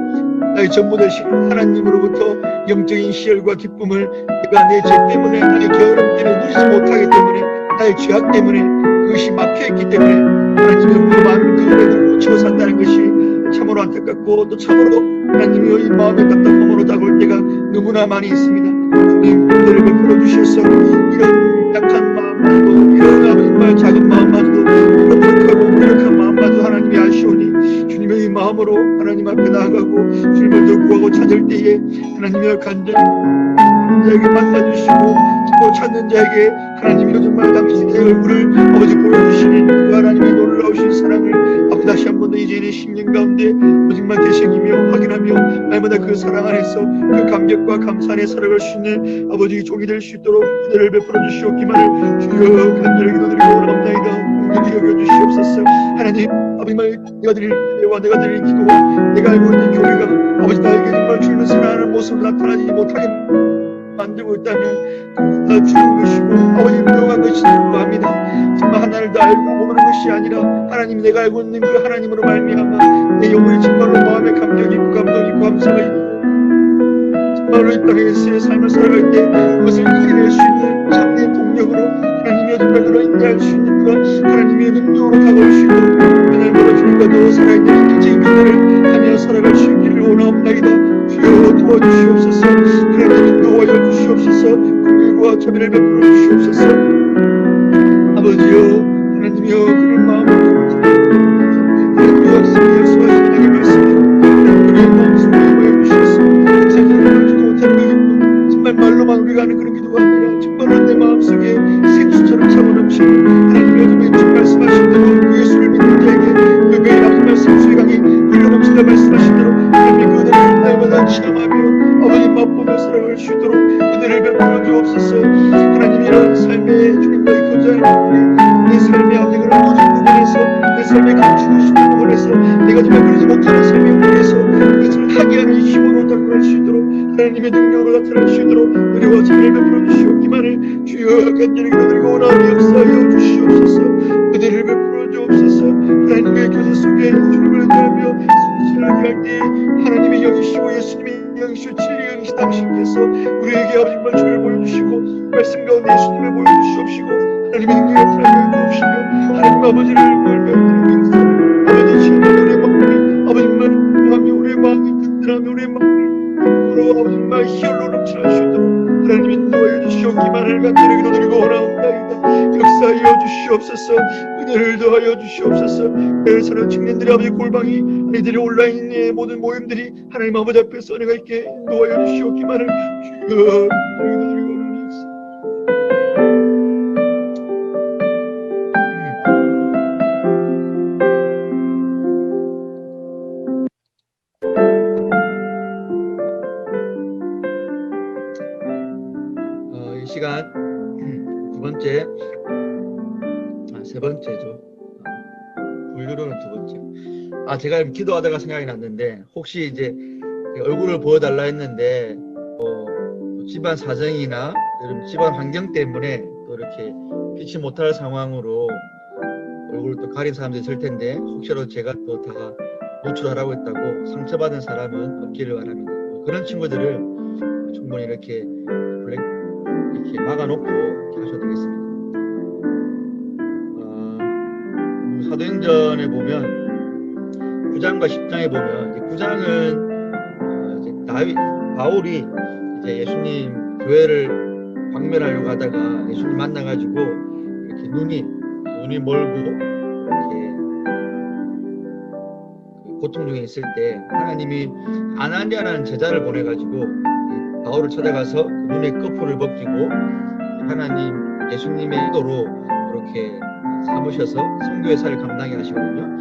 나의 전부 되신 하나님으로부터 영적인 희열과 기쁨을 내가 내 죄 때문에 나의 게으름 때문에 누리지 못하기 때문에 나의 죄악 때문에 그것이 막혀있기 때문에 하나님의 그 많은 그릇을 묻히고 산다는 것이 참으로 안타깝고 또 참으로 하나님의 이 마음의 답답함으로 다가올 때가 너무나 많이 있습니다. 주님 은혜를 베풀어 주셔서 이런 약한 마음마저도 이런 아버지의 작은 마음마저도 이런 부족하고 무력한 마음마저 하나님이 아시오니 주님의 이 마음으로 하나님 앞에 나아가고 주님을 더 구하고 찾을 때에 하나님의 간절히 자에게 만나주시고 또 찾는 자에게 하나님이 정말 당신의 얼굴을 아버지 보여주시는 그 하나님의 놀라우신 사랑을 아버지 다시 한 번 더 이제는 심령 가운데 정말 되새기며 확인하며 날마다 그 사랑 안에서 그 감격과 감사 안에 살아갈 수 있는 아버지 종이 될 수 있도록 은혜를 베풀어 주시옵기만을 주여 간절히 기도드리고 원합나이다. 공격히 여겨주시옵소서. 하나님 아버지 내가 드릴 예와 내가 드릴 기도와 내가 알고 있는 교회가 아버지 나에게 정말 주는 사랑하는 모습을 나타나지 못하게 만들고 있다면 다 주는 것이고 아버지 부족한 것이라고 합니다. 정말 하나님을 더 알고 모르는 것이 아니라 하나님이 내가 알고 있는 그 하나님으로 말미암아 내 영혼이 정말로 마음에 감격이 있고 감동이 있고 감사가 있고 정말로 이 땅에서의 삶을 살아갈 때 그것을 이겨낼 수 있는 참된 동력으로 하나님의 정말 그런 인내할 수 있는 그런 하나님의 능력으로 다가올 수 있도록 하나님으로 주님과 더 살아있는 인적인 교제를 하며 살아갈 수 있기를 원하옵나이다. 주여 도와주시옵소서. 하나님 도와줘 주시옵소서. 긍휼과 자비를 베풀어 주시옵소서. 아버지여 하나님이여 그런 마음을 하나님의 약속하신 하나님의 말씀을 우리의 마음속에 임하여 주시옵소서. 세상을 주지 못하는 그 기쁨 정말 말로만 우리가 하는 그런 기도가 아니라 정말로 내 마음속에 생수처럼 차오름치는 하나님의 정말 말씀하신 대로 그 예수를 믿는 자에게 그 매일 아픈 말씀 수의 강이 흘러넘친다 말씀하신 대로 주옵소서. 하나님 이런 삶의 주님과의 교제하는 내 삶의 아버지 그런 모든 부분에서 내 삶의 감추고 싶은 부분에서 내가 정말 그러지 못하는 삶의 부분에서 그것을 하게 하는 힘으로 나타날 수 있도록 하나님의 능력으로 나타날 수 있도록 은혜와 자비를 베풀어 주시옵기만을 주여 간절히 기도드리고 원하옵니 역사하여 주시옵소서. 은혜를 베풀어 주옵소서. 하나님의 교제 속에 주님을 의지하며 신실하게 할 때 하나님의 영이시고 예수님의 영이시고 진리의 영이시 당신께서 우리에게 아버지 정말 주를 보여주시고 말씀 가운데 예수님을 보여주시옵시고 하나님의 능력을 나타나게 주옵시며 하나님 아버지를 말씀드리면서 아버지 지금은 우리의 마음이 아버지 정말 하며 우리의 마음이 든든하며 우리의 마음이 우로 아버지 정말 희열로 넘치는 수 있도록 하나님이 인도하여 주시옵기만을 간절히 기도드리고 원하옵나이다. 역사하여 주시옵소서. 은혜를 더하여 주시옵소서. 그래서는 청년들의 아버지 골방이 아이들이 온라인의 모든 모임들이 하나님 아버지 앞에서 은혜가 있게 인도하여 주시옵기만을 주여 기도드리고 원하옵나이다. 이 시간 두 번째, 세 번째죠. 분류로는 두 번째. 제가 기도하다가 생각이 났는데 혹시 이제 얼굴을 보여달라 했는데 집안 사정이나 집안 환경 때문에 또 이렇게 피치 못할 상황으로 얼굴을 또 가린 사람들이 있을 텐데 혹시라도 제가 또 다 노출하라고 했다고 상처받은 사람은 없기를 바랍니다. 그런 친구들을 충분히 이렇게 막아놓고 이렇게 하셔도 되겠습니다. 사도행전에 보면 9장과 10장에 보면 이제 9장은 이제 바울이 이제 예수님 교회를 방문하려고 하다가 예수님 만나가지고 이렇게 눈이 멀고 이렇게 고통 중에 있을 때 하나님이 아나니아라는 제자를 보내가지고 바울을 찾아가서 그 눈의 거풀을 벗기고 하나님 예수님의 의도로 이렇게 삼으셔서 선교의 사를 감당해 하시거든요.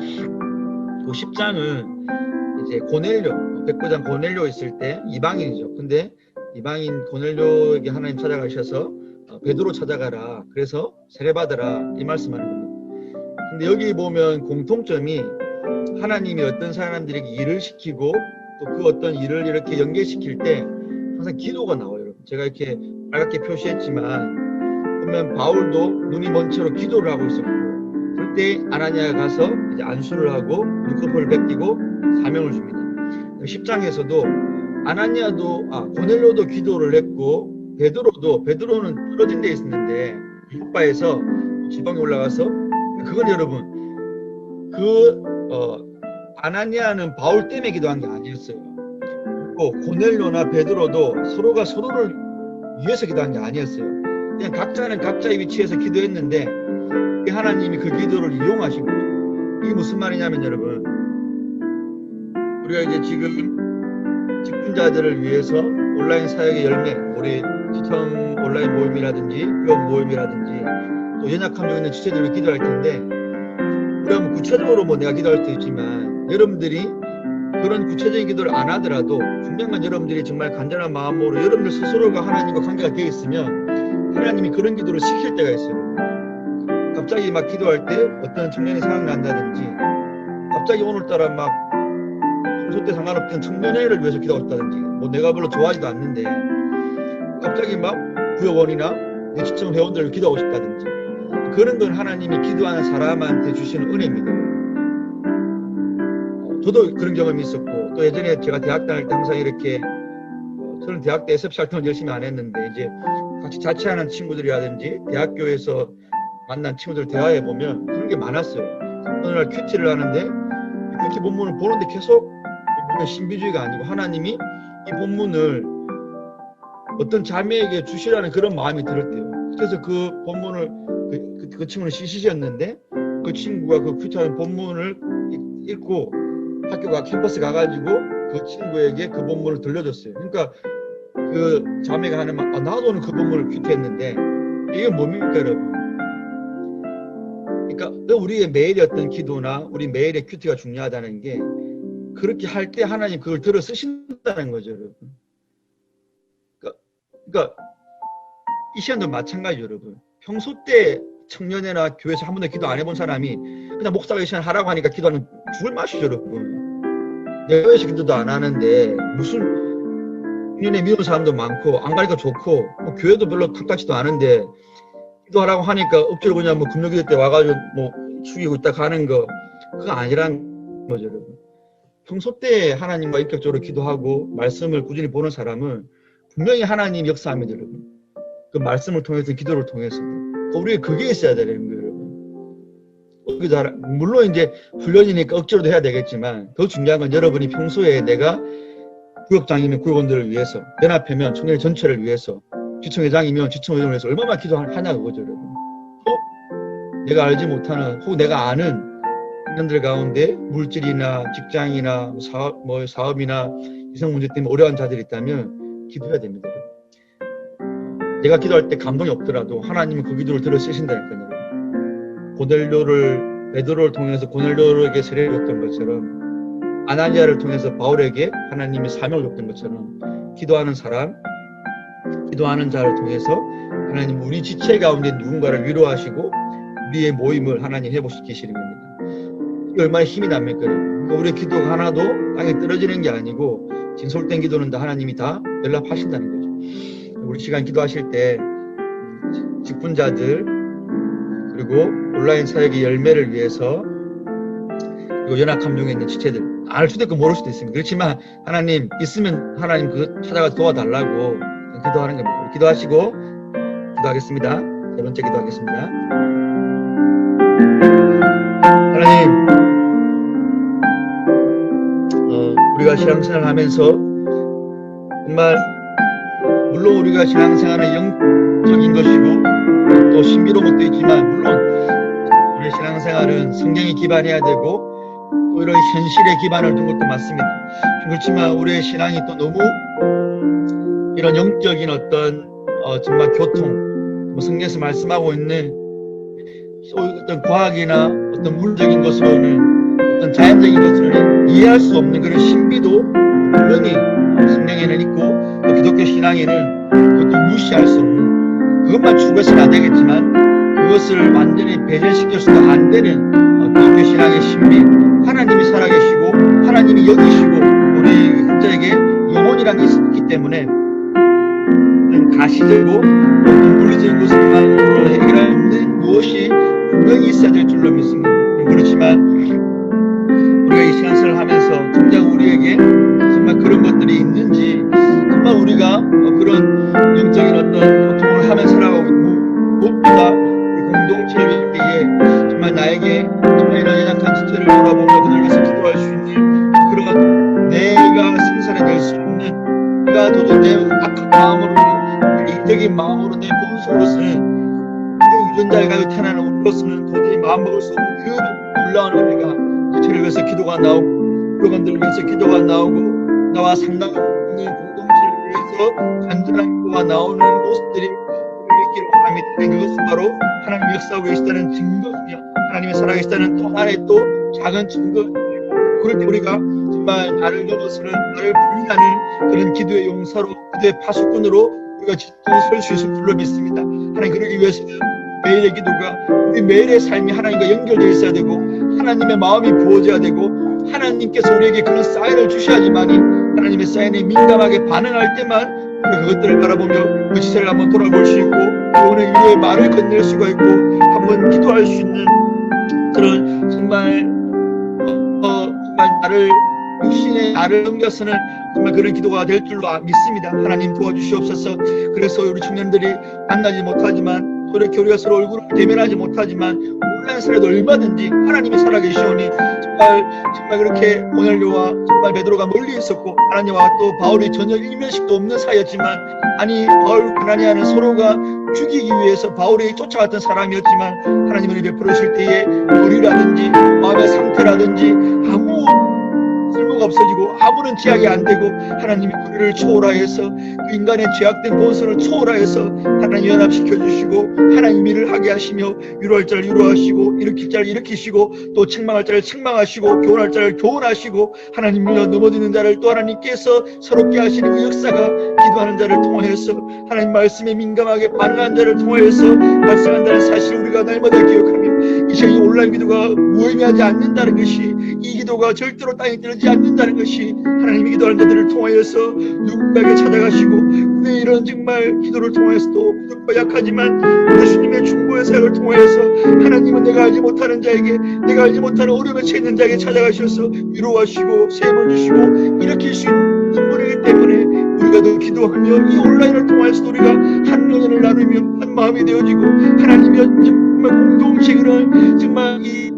그 10장은 이제 고넬료, 백부장 고넬료 있을 때 이방인이죠. 근데 이방인 고넬료에게 하나님 찾아가셔서 베드로 찾아가라. 그래서 세례받아라. 이 말씀하는 겁니다. 근데 여기 보면 공통점이 하나님이 어떤 사람들에게 일을 시키고 또 그 어떤 일을 이렇게 연계시킬 때 항상 기도가 나와요. 여러분. 제가 이렇게 빨갛게 표시했지만 보면 바울도 눈이 먼 채로 기도를 하고 있었고 그럴 때 아나니아가 가서 이제 안수를 하고 눈꺼풀을 벗기고 사명을 줍니다. 10장에서도 아나니아도 고넬료도 기도를 했고 베드로는 떨어진 데 있었는데 흑바에서 지방에 올라가서 그건 여러분 아나니아는 바울 때문에 기도한 게 아니었어요. 그리고 고넬료나 베드로도 서로가 서로를 위해서 기도한 게 아니었어요. 그냥 각자는 각자의 위치에서 기도했는데 하나님이 그 기도를 이용하신 거죠. 이게 무슨 말이냐면 여러분 우리가 이제 지금 직분자들을 위해서 온라인 사역의 열매 우리 시청 온라인 모임이라든지 교업 모임이라든지 또 연약함 있는 지체들을 기도할 텐데 우리가 뭐 구체적으로 내가 기도할 수도 있지만 여러분들이 그런 구체적인 기도를 안 하더라도 분명한 건 여러분들이 정말 간절한 마음으로 여러분들 스스로가 하나님과 관계가 되어 있으면 하나님이 그런 기도를 시킬 때가 있어요. 갑자기 막 기도할 때 어떤 청년이 생각난다든지 갑자기 오늘따라 막 평소 때 상관없던 청년회를 위해서 기도하고 싶다든지 내가 별로 좋아하지도 않는데 갑자기 막 구역원이나 내 시청 회원들을 기도하고 싶다든지 그런 건 하나님이 기도하는 사람한테 주시는 은혜입니다. 저도 그런 경험이 있었고 또 예전에 제가 대학 다닐 때 항상 이렇게 저는 대학 때 SFC 활동을 열심히 안 했는데 이제 같이 자취하는 친구들이라든지 대학교에서 만난 친구들 대화해 보면 그런 게 많았어요. 어느 날 큐티를 하는데 큐티 본문을 보는데 계속 신비주의가 아니고 하나님이 이 본문을 어떤 자매에게 주시라는 그런 마음이 들었대요. 그래서 그 본문을 그 친구는 CC였는데 그 친구가 그 큐티하는 본문을 읽고 학교가 캠퍼스 가가지고 그 친구에게 그 본문을 들려줬어요. 그러니까 그 자매가 하는 말, 나도 오늘 그 본문을 큐티했는데 이게 뭡니까 여러분? 그러니까 우리의 매일의 어떤 기도나 우리 매일의 큐티가 중요하다는 게 그렇게 할 때 하나님 그걸 들어 쓰신다는 거죠, 여러분. 그러니까 이 시간도 마찬가지죠, 여러분. 평소 때 청년회나 교회에서 한 번도 기도 안 해본 사람이 그냥 목사가 이 시간 하라고 하니까 기도하는 죽을 맛이죠, 여러분. 내가 왜 기도도 안 하는데 무슨 청년회 미운 사람도 많고 안 가니까 좋고 뭐 교회도 별로 탐탁지도 않은데 기도하라고 하니까 억지로 그냥 뭐 금요일 때 와가지고 뭐 죽이고 있다 가는 거 그거 아니란 거죠, 여러분. 평소 때 하나님과 인격적으로 기도하고 말씀을 꾸준히 보는 사람은 분명히 하나님 역사합니다, 여러분. 그 말씀을 통해서 기도를 통해서 우리가 그게 있어야 되는 거예요, 여러분. 물론 이제 훈련이니까 억지로도 해야 되겠지만 더 중요한 건 여러분이 평소에 내가 구역장이면 구역원들을 위해서, 연합회면 청년 전체를 위해서, 지청회장이면 지청회장을 위해서 얼마나 기도하냐 그거죠, 여러분. 또 내가 알지 못하는 혹은 내가 아는 청년들 가운데 물질이나 직장이나 사업이나 이성 문제 때문에 어려운 자들이 있다면 기도해야 됩니다, 여러분. 내가 기도할 때 감동이 없더라도 하나님은 그 기도를 들어 쓰신다니까요. 베드로를 통해서 고넬료에게 세례를 줬던 것처럼 아나니아를 통해서 바울에게 하나님이 사명을 줬던 것처럼 기도하는 사람, 기도하는 자를 통해서 하나님 우리 지체 가운데 누군가를 위로하시고 우리의 모임을 하나님 회복시키시는 겁니다. 이게 얼마나 힘이 납니까? 그러니까 우리의 기도가 하나도 땅에 떨어지는 게 아니고 진솔된 기도는 다 하나님이 다 연락하신다는 거죠. 우리 시간 기도하실 때 직분자들 그리고 온라인 사역의 열매를 위해서 그리고 연합함정에 있는 지체들 알 수도 있고 모를 수도 있습니다. 그렇지만 하나님 있으면 하나님 그 찾아가 도와달라고 기도하는 겁니다. 우리 기도하시고 기도하겠습니다. 세 번째 기도하겠습니다. 하나님 우리가 신앙생활을 하면서 정말 물론 우리가 신앙생활은 영적인 것이고 또 신비로운 것도 있지만 물론 우리의 신앙생활은 성경에 기반해야 되고 또 이런 현실에 기반을 둔 것도 맞습니다. 그렇지만 우리의 신앙이 또 너무 이런 영적인 어떤 정말 교통 뭐 성경에서 말씀하고 있는 어떤 과학이나 어떤 물적인 것으로는 어떤 자연적인 것으로는 이해할 수 없는 그런 신비도 분명히 성경에는 있고 또 기독교 신앙에는 그것도 무시할 수 없는 그것만 추구해서는 안 되겠지만 그것을 완전히 배제시켜서도 안 되는 기독교 신앙의 신비 하나님이 살아계시고 하나님이 여기시고 우리 각자에게 영혼이라는 게 있기 때문에 가시적이고 물리적인 것으로만으로 해결할 수 없는 무엇이 분명히 있어야 될 줄로 믿습니다. 그렇지만 우리가 이 신앙생활을 하면서 정작 우리에게 정말 그런 것들이 있는지 정말 우리가 그런 영적인 어떤 고통을 하면서 살아가고 무엇보다 공동체를 위해 정말 나에게 정말 이런 연약한 지체를 돌아보며 그들 위해서 기도할 수 있는 그런 내가 생산해낼 수 있는 내가 도저히 내 악한 마음으로 이적인 마음으로 내 본성으로서는 그 유전자에 가지고 태어나는 우리로서는 도저히 마음먹을 수 없는 그 놀라운 은혜가 지체를 위해서 기도가 나오고 그분들을 위해서 기도가 나오고 나와 상당히 있는 공동체를 위해서 간절한 기도가 나오는 모습들이 있기를 원합니다. 그것은 바로 하나님이 역사하고 계시다는 증거이며 하나님이 살아계시다는 또 하나의 또 작은 증거이고 그럴 때 우리가 정말 나를 넘어서는 나를 불리하는 그런 기도의 용사로 기도의 파수꾼으로 우리가 짙게 설 수 있을 줄로 믿습니다. 하나님 그러기 위해서는 매일의 기도가 우리 매일의 삶이 하나님과 연결되어 있어야 되고 하나님의 마음이 부어져야 되고 하나님께서 우리에게 그런 사인을 주셔야지만이 하나님의 사인에 민감하게 반응할 때만 우리가 그것들을 바라보며 그 지체를 한번 돌아볼 수 있고 오늘 위로의 말을 건넬 수가 있고 한번 기도할 수 있는 그런 정말 나를 육신의 나를 넘겨서는 정말 그런 기도가 될 줄로 믿습니다. 하나님 도와주시옵소서. 그래서 우리 청년들이 만나지 못하지만 그렇게 우리가 서로 얼굴을 대면하지 못하지만 온라인에서라도 얼마든지 하나님이 살아계시오니 정말 그렇게 고넬료와 정말 베드로가 멀리 있었고 하나님과 또 바울이 전혀 일면식도 없는 사이였지만 아니 바울 아나니아는 서로가 죽이기 위해서 바울이 쫓아갔던 사람이었지만 하나님은 은혜 베풀으실 때에 거리라든지 마음의 상태라든지 아무 사고가 없어지고 아무런 제약이 안 되고 하나님이 우리를 초월하여서 그 인간의 죄악된 본성을 초월하여서 하나님 연합시켜 주시고 하나님 일을 하게 하시며 위로할 자를 위로하시고 일으킬 자를 일으키시고 또 책망할 자를 책망하시고 교훈할 자를 교훈하시고 하나님 밀려 넘어지는 자를 또 하나님께서 새롭게 하시는 그 역사가 기도하는 자를 통하여서 하나님 말씀에 민감하게 반응하는 자를 통하여서 발생한다는 사실을 우리가 날마다 기억하며 이 시간 이 온라인 기도가 무의미하지 않는다는 것이, 이 기도가 절대로 땅에 떨어지지 않는다는 것이 하나님이 기도하는 자들을 통하여서 누군가에게 찾아가시고 우리의 이런 정말 기도를 통해서도 부족과 약하지만 예수님의 중보의 사역을 통하여서 하나님은 내가 알지 못하는 자에게, 내가 알지 못하는 어려움에 처해 있는 자에게 찾아가셔서 위로하시고 세움을 주시고 일으킬 수 있는 분이기 때문에 우리가 더 기도하며 이 온라인을 통해서도 우리가 한 은혜를 나누며 한 마음이 되어지고 하나님이 정말 공동체를 정말 이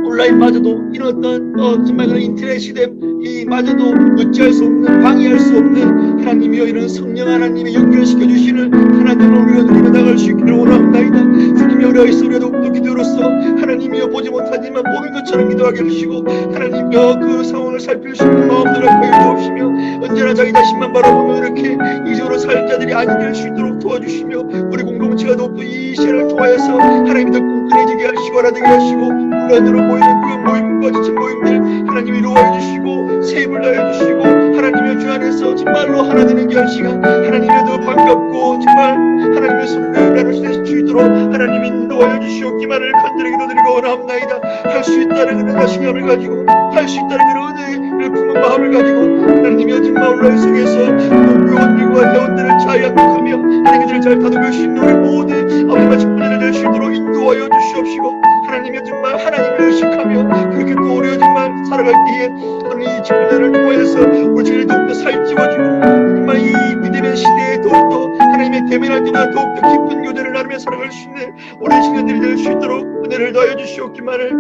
온라인마저도 이런 어떤 정말 그런 인터넷 시대 이마저도 어찌할 수 없는, 방해할 수 없는 하나님이여 이런 성령 하나님의 연결시켜 주시는 하나님을 우리가 누리며 나갈 수 있기를 원합니다. 주님이 어려워서 우리가 더욱더 기도로서 하나님이여 보지 못하지만 보는 것처럼 기도하게 하시고 하나님이여 그 상황을 살필 수 있는 마음들을 하여 주옵시며 언제나 자기 자신만 바라보며 이렇게 이적으로 살 자들이 아니 될 수 있도록 도와주시며 우리 공동체가 더욱더 이 시간을 통하여서 하나님이 더 끈끈해지게 하시고 알아되게 하시고 온라인으로 모이는 그 모임과 지친 모임들 하나님이 이루어 주시고 세임을 다해 주시고 하나님의 주 안에서 정말로 하나 되는 게 한 시간 하나님의 더 반갑고 정말 하나님의 성령을 나눌 수 있도록 하나님이 인도하여 주시옵기만을 간절히 기도드리고 원합나이다. 할 수 있다는 그런 자신감을 가지고 할 수 있다는 그런 은혜를 품은 마음을 가지고 하나님이 정말 온라인 속에서 교원들과 회원들을 잘 양육하며 하나님들을 잘 다독일 수 있는 우리 모든 아버지와 직분을 낼 수 있도록 인도하여 주시옵시고 하나님이 정말 하나님을 의식하며 그렇게 또 우리가 정말 살아갈 때에 하나님 이 직분을 통해서 우리 주를 더욱더 살찌워지고 정말 이 믿음의 시대에 더욱더 하나님의 대면할 때보다 더욱더 깊은 교제를 나누며 살아갈 수 있는 오랜 시간들이 될 수 있도록 은혜를 더하여 주시옵기만을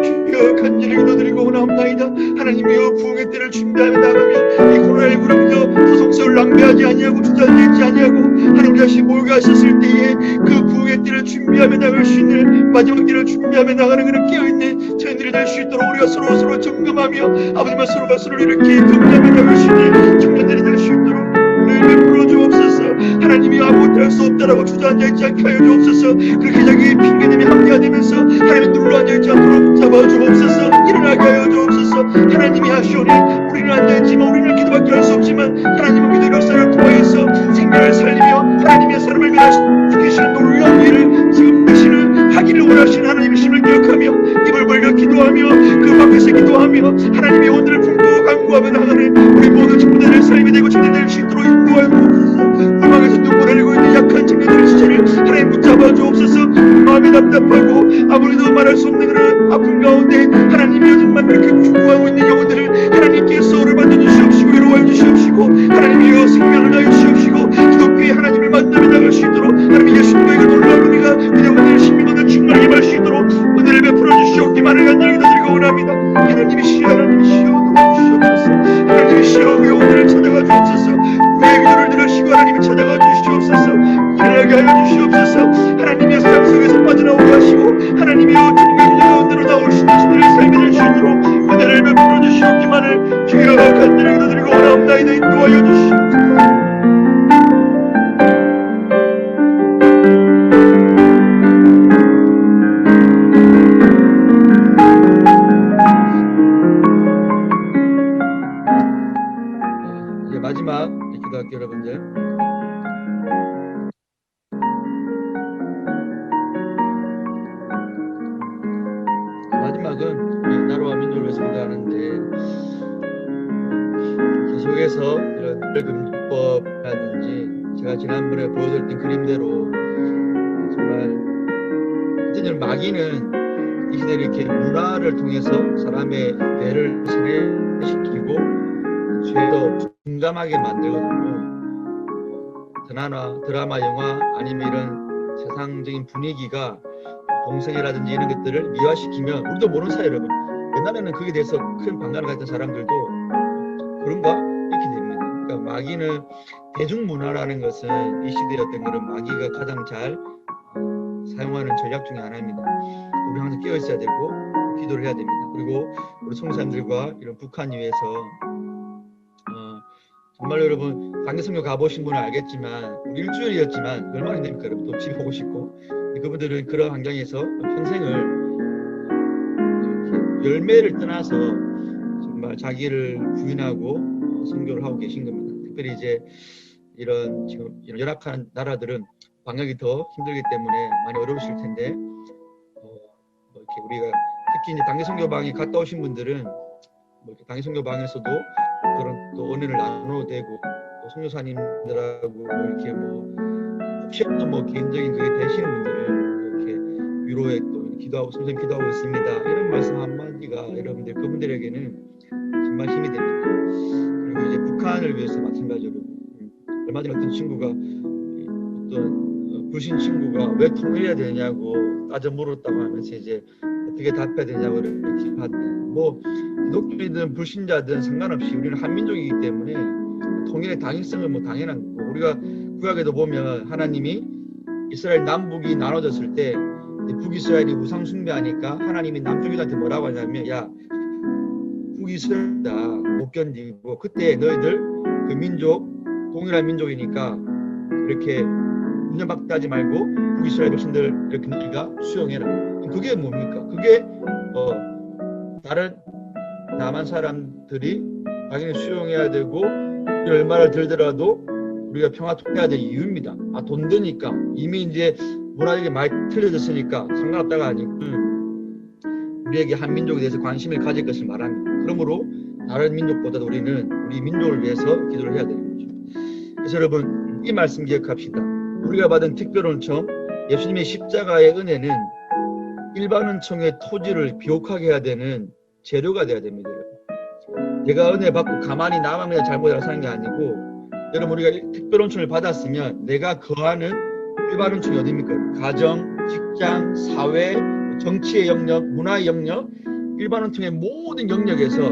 주여 간절히 기도드리고 원합나이다. 하나님이여 부흥의 때를 준비하며 나가며 이 코로나19를 그저 소송성을 낭비하지 아니하고 주저앉지 아니하고 하나님 자신 모이게 하셨을 때에 그 부흥의 때를 준비하며 나갈 수 있는 마지막 때를 준비하며 나가는 그런 깨어있는 저희들이 될 수 있도록 우리가 서로 점검하며 아버지만 서로가 서로를 이렇게 격려하며 나갈 수 있는 청년들이 될 수 있도록 은혜를 베풀어 주옵소서. 하나님이 아무것도 할 수 없다라고 주저앉아있지 않게 하여 주옵소서. 그렇게 자기 핑계대며 합리화되면서 하나님이 눌러앉아있지 않도록 잡아주옵소서. 일어나게 하여 주옵소서. 하나님이 하시오니 우리는 앉아있지만 우리는 기도밖에 할 수 없지만 하나님은 기도의 역사를 통해서 생명을 살리며 하나님의 사람을 변화시키시는 놀라운 일을 지금 하시는 하기를 원하시는 하나님이심을 기억하며 입을 벌려 기도하며 그 밖에서 기도하며 하나님의 온들을 품고 간구하며 나가는 우리 모든 친구들의 삶이 되고 청년될 수 있도록 인도하여 주옵소서. 불망에서 눈물을 흘리고 있는 약한 청년들의 지체를 하나님 붙잡아 주옵소서. 마음이 답답하고 아무래도 말할 수 없는 그런 아픔 가운데 하나님이 정말 그렇게 구하고 있는 영혼들을 하나님께서 오를 만져 주시옵시고 위로하여 주시옵시고 하나님이여 생명을 다해 주시옵시고 기독교의 하나님을 만나며 나갈 수 있도록 하나님 예수님과 이걸 놀라운 우리가 그 영혼들의 신민들을 충만하게 할 수 있도록 은혜를 베풀어 주시옵기만을 간절히 기도드리고 원합니다. 하나님이시여 도와주시옵소서. 하나님이시여 그 영혼들을 찾아가 주옵소서. 우리의 기도를 들으시고 하나님이 찾아가 주시옵소서. 일어나게 하여 주시옵소서. 하나님의 세상 속에서 빠져나오게 하시고 하나님이여 주님의 기도대로 나올 수 있는 시대를 살게 될 수 있도록 은혜를 베풀어 주시옵기만을 주여 간절히 기도드리고 원합나이다. 인도하여 주시옵소서. 마지막 기도할게요 여러분들. 마지막은 나라와 민족을 위해서 기도하는데 계속해서 이런 금지법이라든지 제가 지난번에 보여드렸던 그림대로 정말 이제는 마귀는 이 시대를 이렇게 문화를 통해서 사람의 뇌를 세뇌시키고 죄도 둔감하게 만들거든요. 드라마, 영화 아니면 이런 세상적인 분위기가 동성애라든지 이런 것들을 미화시키면 우리도 모르는 사이 여러분 옛날에는 거기에 대해서 큰 반감을 가졌던 사람들도 그런가? 이렇게 됩니다. 그러니까 마귀는 대중문화라는 것은 이 시대의 어떤 그런 마귀가 가장 잘 사용하는 전략 중에 하나입니다. 우리 항상 깨어 있어야 되고 기도를 해야 됩니다. 그리고 우리 총사님들과 이런 북한 위에서 정말로 여러분 강대성교 가보신 분은 알겠지만 우리 일주일이었지만 얼마나 됩니까? 여러분 또 집에 오고 싶고 그분들은 그런 환경에서 평생을 이렇게 열매를 떠나서 정말 자기를 부인하고 선교를 하고 계신 겁니다. 특별히 이제 이런 지금 이런 열악한 나라들은 방역이 더 힘들기 때문에 많이 어려우실 텐데 이렇게 우리가 특히 이제 당대 선교방에 갔다 오신 분들은 이렇게 당대 선교방에서도 그런 또 은혜를 나눠도 되고 또 선교사님들하고 이렇게 혹시 없는 개인적인 그게 되시는 분들은 이렇게 위로에 또 기도하고 선생님 기도하고 있습니다. 이런 말씀 한마디가 여러분들 그분들에게는 정말 힘이 됩니다. 그리고 이제 북한을 위해서 마찬가지로 얼마 전에 어떤 친구가 어떤 불신 친구가 왜 통일해야 되냐고 따져 물었다고 하면서 이제 어떻게 답해야 되냐고 이렇게 하는데 기독교이든 불신자든 상관없이 우리는 한민족이기 때문에 통일의 당위성은 당연한 거고 우리가 구약에도 보면 하나님이 이스라엘 남북이 나눠졌을 때 북이스라엘이 우상 숭배하니까 하나님이 남쪽이들한테 뭐라고 하냐면 야 북이스라엘이다 못 견디고 그때 너희들 그 민족 동일한 민족이니까 이렇게 문제박대하지 말고 북이스라엘 백성들 이렇게 너희가 수용해라. 그게 뭡니까? 그게 다른 남한 사람들이 당연히 수용해야 되고 얼마나 들더라도 우리가 평화 통해야 될 이유입니다. 돈 드니까 이미 이제 문화적이 많이 틀려졌으니까 상관없다가 아니고 우리에게 한 민족에 대해서 관심을 가질 것을 말합니다. 그러므로 다른 민족보다도 우리는 우리 민족을 위해서 기도를 해야 되는 거죠. 그래서 여러분 이 말씀 기억합시다. 우리가 받은 특별은총 예수님의 십자가의 은혜는 일반 은총의 토지를 비옥하게 해야 되는 재료가 돼야 됩니다. 여러분. 내가 은혜 받고 가만히 나만 그냥 잘못하고 사는 게 아니고 여러분 우리가 특별은총을 받았으면 내가 거하는 일반 은총이 어디입니까? 가정, 직장, 사회, 정치의 영역, 문화의 영역, 일반 은총의 모든 영역에서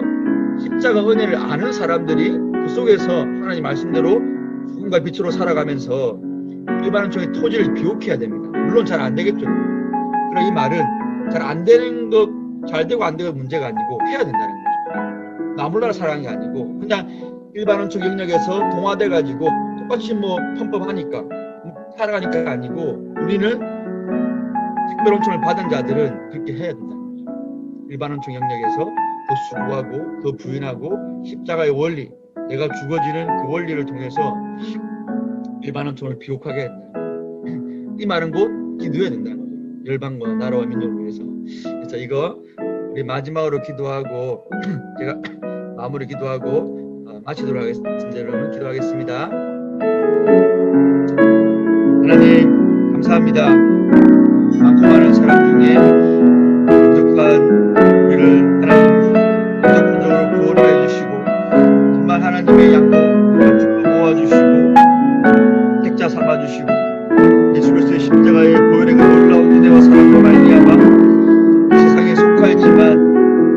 십자가 은혜를 아는 사람들이 그 속에서 하나님 말씀대로 죽음과 빛으로 살아가면서 일반 은총의 토지를 비옥해야 됩니다. 물론 잘 안 되겠죠. 그러나 이 말은 잘 안 되는 것, 잘 되고 안 되고 문제가 아니고 해야 된다는 거죠. 나 몰라 살아가는 게 아니고 그냥 일반 은총 영역에서 동화돼 가지고 똑같이 편법하니까 살아가니까 아니고 우리는 특별 은총을 받은 자들은 그렇게 해야 된다는 거죠. 일반 은총 영역에서 더 수고하고 더 부인하고 십자가의 원리, 내가 죽어지는 그 원리를 통해서 일반 은총을 비옥하게 한다. 이 말은 곧 기도해야 된다는 거죠. 열방과 나라와 민족을 위해서. 그래서 이거 우리 마지막으로 기도하고 제가 마무리 기도하고 마치도록 하겠습니다. 여러분 기도하겠습니다. 하나님 감사합니다. 많고 많은 사람 중에 부족한 우리를 하나님 부족한적으로 구원하여 주시고 정말 하나님의 양도 우리를 모아주시고 택자 삼아주시고 예수 그리스도의 십자가의 보혈의 그 놀라운 은혜와 사랑으로 말미암아 세상에 속하였지만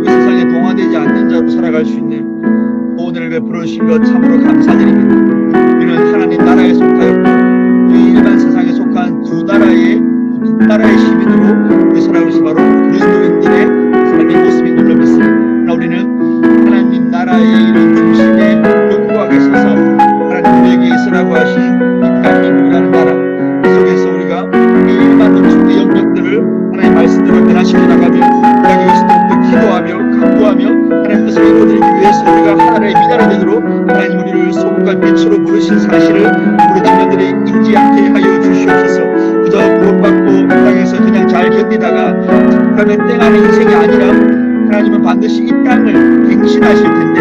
이 세상에 동화되지 않는 자로 살아갈 수 있는 구원을 베풀어 주신 것 참으로 감사드립니다. 우리는 하나님 나라에 속하였고 이 일반 세상에 속한 두 나라의 시민으로 우리 살아가고 있어 바로 그리스도인들의 삶의 모습인 줄로 믿습니다. 그러나 우리는 하나님 나라의 이런 중심에 견고하게 서서 하나님 우리에게 있으라고 하신 이 대한민국이라는 나라 속에서 우리가 이 일반 은총의 영역들을 하나님 말씀대로 변화시켜 나가며 우리가 여기서 더욱더 기도하며 강구하며 하나님 뜻을 이루어드리기 위해서 우리가 하나님의 미나라 되도록 하나님 우리를 소금과 빛으로 부르신 사실을 우리 청년들이 잊지 않게 하여 주시옵소서. 그저 구원받고 이 땅에서 그냥 잘 견디다가 그러면 땡하는 인생이 아니라 하나님은 반드시 이 땅을 갱신하실 텐데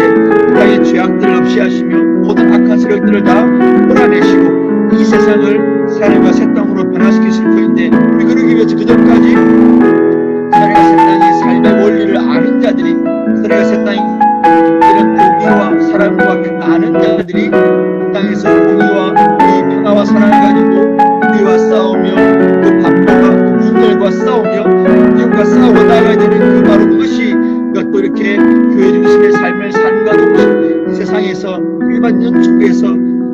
이 땅의 죄악들을 없이 하시며 모든 악한 세력들을 다 몰아내시고 이 세상을 하나님과 새 땅으로 변화시키실 터인데 우리 그러기 위해서 그전까지 하나님과 새 땅의 삶의 원리를 아는 자들이 하나님과 새 땅의 이런 공의와 사랑과 아는 자들이 이 땅에서 공의와 이 평화와 사랑을 가지고 우리와 싸우며 또 반복과 분열과 싸우며 이웃과 싸우고 나가야 되는 그 바로 그것이 또 이렇게 교회 중심의 삶을 삶과 동시에 이 세상에서 일반 연축에서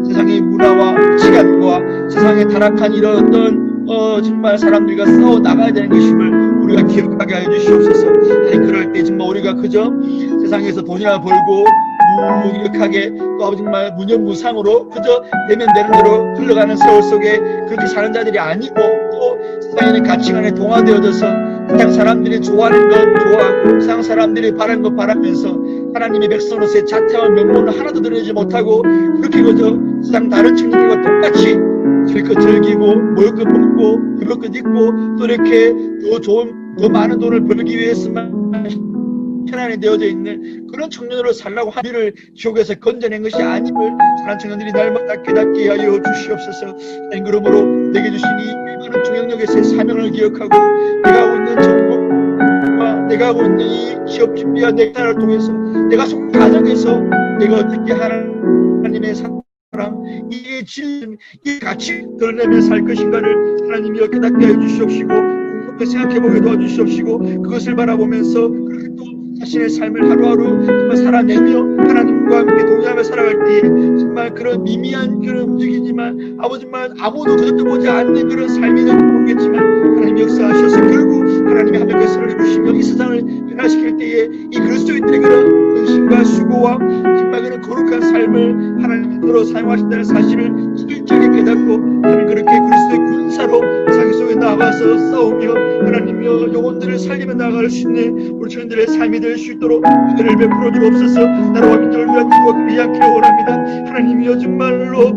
세상의 문화와 시간과 세상의 타락한 이런 어떤 정말 사람들과 싸워 나가야 되는 것임을 우리가 기억하게 하여 주시옵소서. 그럴 때 정말 우리가 그저 세상에서 돈이나 벌고 무기력하게 또 정말 무념무상으로 그저 되면 되는 대로 흘러가는 세월 속에 그렇게 사는 자들이 아니고 또 세상의 가치관에 동화되어져서 세상 사람들이 좋아하는 것 좋아하고 세상 사람들이 바라는 것 바라면서 하나님의 백성으로서의 자태와 면모는 하나도 드러내지 못하고 그렇게 그저 세상 다른 청년들과 똑같이 실컷 즐기고 먹을 것 먹고 입을 것 입고 또 이렇게 더 좋은 더 많은 돈을 벌기 위해서만 편안히 되어져 있는 그런 청년으로 살라고 우리를 지옥에서 건져낸 것이 아님을 사랑하는 청년들이 날마다 깨닫게 하여 주시옵소서. 그러므로 내게 주신 이 많은 중형역에서의 사명을 기억하고 내가 하고 있는 전공과 내가 하고 있는 이 취업 준비와 내 나라를 통해서 내가 속한 가정에서 내가 어떻게 하나님의 사랑 이 질, 이 가치 드러내며 살 것인가를 하나님이 깨닫게 하여 주시옵시고 곰곰이 생각해보게 도와주시옵시고 그것을 바라보면서 그렇게 또 자신의 삶을 하루하루 정말 살아내며 하나님과 함께 동의하며 살아갈 때에 정말 그런 미미한 그런 움직이지만 정말 아무도 그것도 보지 않는 그런 삶이 모르겠지만 하나님 역사하셔서 결국 하나님이 하늘 것을 이루시며 이 세상을 변화시킬 때에 이 그리스도인들의 그런 헌신과 수고와 정말 그런 거룩한 삶을 하나님이 더러 사용하신다는 사실을 철저하게 깨닫고 하나님 그렇게 그리스도의 군사로 자기 속에 나가서 싸우며 하나님이여 영혼들을 살리며 나아갈 수 있는 우리 주님들의 삶이 될 수 있도록 은혜를 베풀어 주옵소서. 나라와 민족을 위한 기도가 그리 않기를 원합니다. 하나님이여 정말로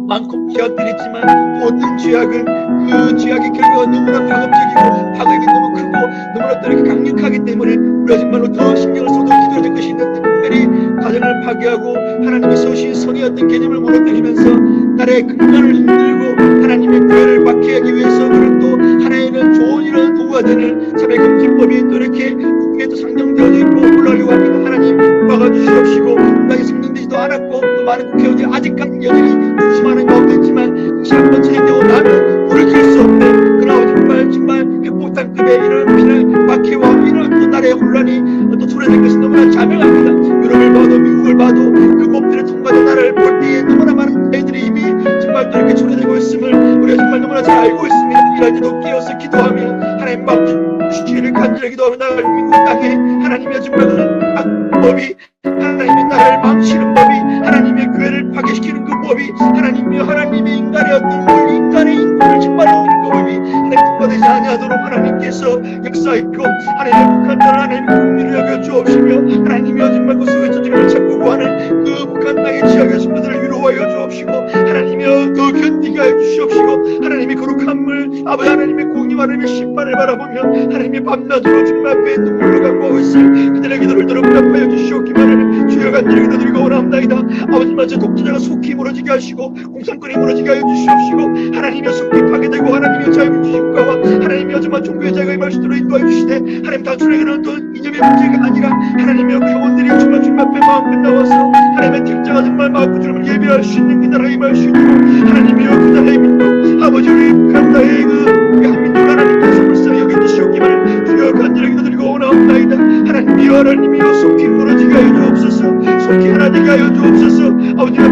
많고 죄악들이 있지만 또 어떤 죄악은 그 죄악의 결과가 너무나 파급적이고 파급이 너무 크고 너무나 또 이렇게 강력하기 때문에 우리가 정말로 더 신경을 써도 기도해야 될 것이 있는데 특별히 가정을 파괴하고 하나님의 세우신 선의 어떤 개념을 무너뜨리면서 나라의 근간을 흔들고 하나님의 구애를 받게 하기 위해서 그런 또 하나의 좋은 이런 도구가 되는 자매금지법이 또 이렇게 국회에 또 상정되어져 있고 올라가려고 합니다. 하나님 막아주시옵시고 국가에 상정되지도 않았고 또 많은 국회의원들이 아직까지 여전히 수많은 가운데 있지만 그것이 한번 진행되고 나면 돌이킬 수 없는 그러나 정말 핵폭탄급의 이런 비난 박해와 이런 또 나라의 혼란이 또 초래된 것이 너무나 자명합니다. 유럽을 봐도 미국을 봐도 그 법들을 통과된 나라를 볼 때에 너무나 많은 애들이 이미 정말 또 이렇게 초래되고 있음을 우리가 정말 너무나 잘 알고 있습니다. 이럴 때도 깨어서 기도하며 하나님 막주시기를 간절히 기도하며 나갈 미국 땅에 하나님의 정말 그런 악법이 하나님의 나라를 망치는 법이 하나님의 교회를 파괴시키는 그 법이 하나님의 인간의 어떤 인간의 인권을 짓밟는 그 법이 하나님 통과되지 아니하도록 하나님께서 역사했고 하나님의 북한 나라 하나님의 국민을 여겨 주옵시며 하나님이 정말 그 속에 저지를 찾고 구하는 그 북한 땅의 지하의 신부들을 위로하여 주옵시고 하나님이여 더 견디게 하여 주시옵시고 하나님의 거룩함을 아버지 하나님의 공의와 하나님의 심판을 바라보며 하나님의 밤낮으로 주님 앞에 눈물로 간구하고 있을 그들의 기도를 들어 응답하여 주시옵기만을 주여 간절히 기도드리고 원합나이다. 아버지 마저 독재자가 속히 무너지게 하시고 공산권이 무너지게 하여 주시옵시고 하나님이여 속히 파괴되고 하나님이여 자유민주주의 국가와 하나님이여 정말 종교의 자유가 임할 수 있도록 인도하여 주시되 하나님 단순하게 그런 어떤 이념의 문제가 아니라 하나님이여 그 영혼들이 정말 주님 앞에 마음껏 나와서 하나님의 택자가 정말 마음껏 주님을 예배할 수 있는 그 나라에 임할 수 있도록 하나님이여 그 나라의 민족 아버지 우리 북한 나라의 그 한민족 하나님께서 불쌍히 여겨주시옵기만을 주여 간절히 기도드리고 원하옵나이다. 하나님이여 속히 무너지게 하여 주옵소서. 속히 하나되게 하여 주옵소서. 아버지가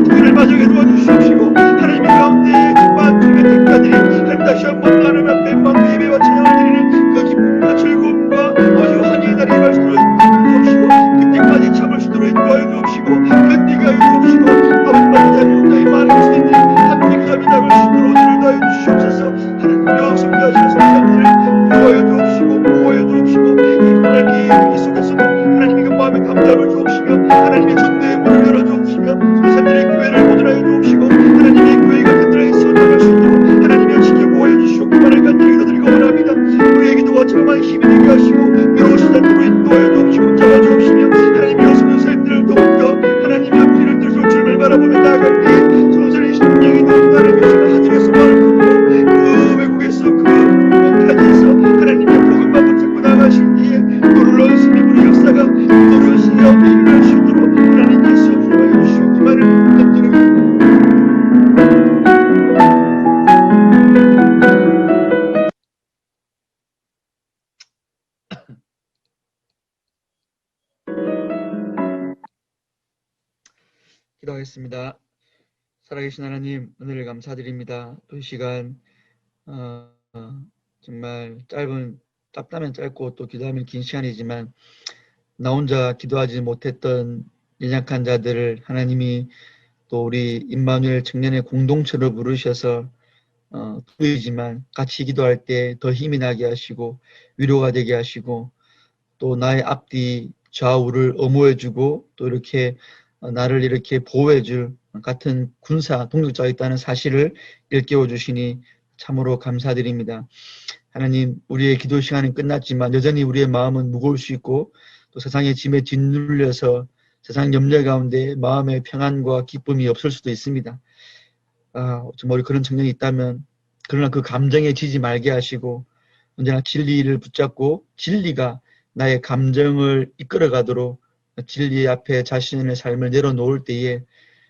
그를 마저게 도와주시옵시고 하나님의 가운데 정말 주님의 택자들이 하나님 다시 한번 하나님 앞에 마음의 예배와 찬양을 드리는 그 기쁨과 즐거움과 아버지와 환희의 날이 임할 수 있도록 주옵시고 그때까지 참을 수 있도록 인도하여 주옵시고 견디게 하여 주옵시고 아버지 마저 대한민국의 많은 시대들이 함께 그 자비 나갈 수 있도록 은혜를 다해 주시옵소서. 하나님이여 성교하시는 성장들을 인도하여 주옵시고 보호하여 주옵시고 이 코로나 위기 속에서도 하나님이 그 마음의 감잡을 주옵시며 하나님의 전대의 문을 열어 주옵시며 선생들의 교회를 보존하여 주옵시고 하나님의 교회가 그들에게 세워나갈 수 있도록 하나님이여 지켜보호해 주시옵기만을 간절히 기도드리고 원합니다. 우리에게도 어쩌면 힘이 되게 하시고 위로우신 자들로 인도하여 주옵시고 잡아 주옵시며 하나님이여 선생님들을 더욱더 하나님이여 피를 들수 주님을 바라보며 나아갈 때에 선생님 심령이 더욱더 하나님이여 하늘에서 그 외국에서 그 타지에서 하나님의 복음만 붙잡고 나가실 때에 놀라우신 우리 역사가 놀라우신 영이 일어날 수 있도록 하나님께서 주여 주시옵기만을 간절히 기도하겠습니다. 살아계신 하나님, 은혜를 감사드립니다. 또 이 시간 정말 짧다면 짧고 또 기도하면 긴 시간이지만 나 혼자 기도하지 못했던 연약한 자들을 하나님이 또 우리 임마누엘 청년의 공동체로 부르셔서 보이지만 같이 기도할 때 더 힘이 나게 하시고 위로가 되게 하시고 또 나의 앞뒤 좌우를 엄호해주고 또 이렇게 나를 이렇게 보호해줄 같은 군사 동력자가 있다는 사실을 일깨워 주시니 참으로 감사드립니다. 하나님, 우리의 기도 시간은 끝났지만 여전히 우리의 마음은 무거울 수 있고 또 세상의 짐에 짓눌려서 세상 염려 가운데 마음의 평안과 기쁨이 없을 수도 있습니다. 정말 그런 청년이 있다면 그러나 그 감정에 지지 말게 하시고 언제나 진리를 붙잡고 진리가 나의 감정을 이끌어가도록 진리 앞에 자신의 삶을 내려놓을 때에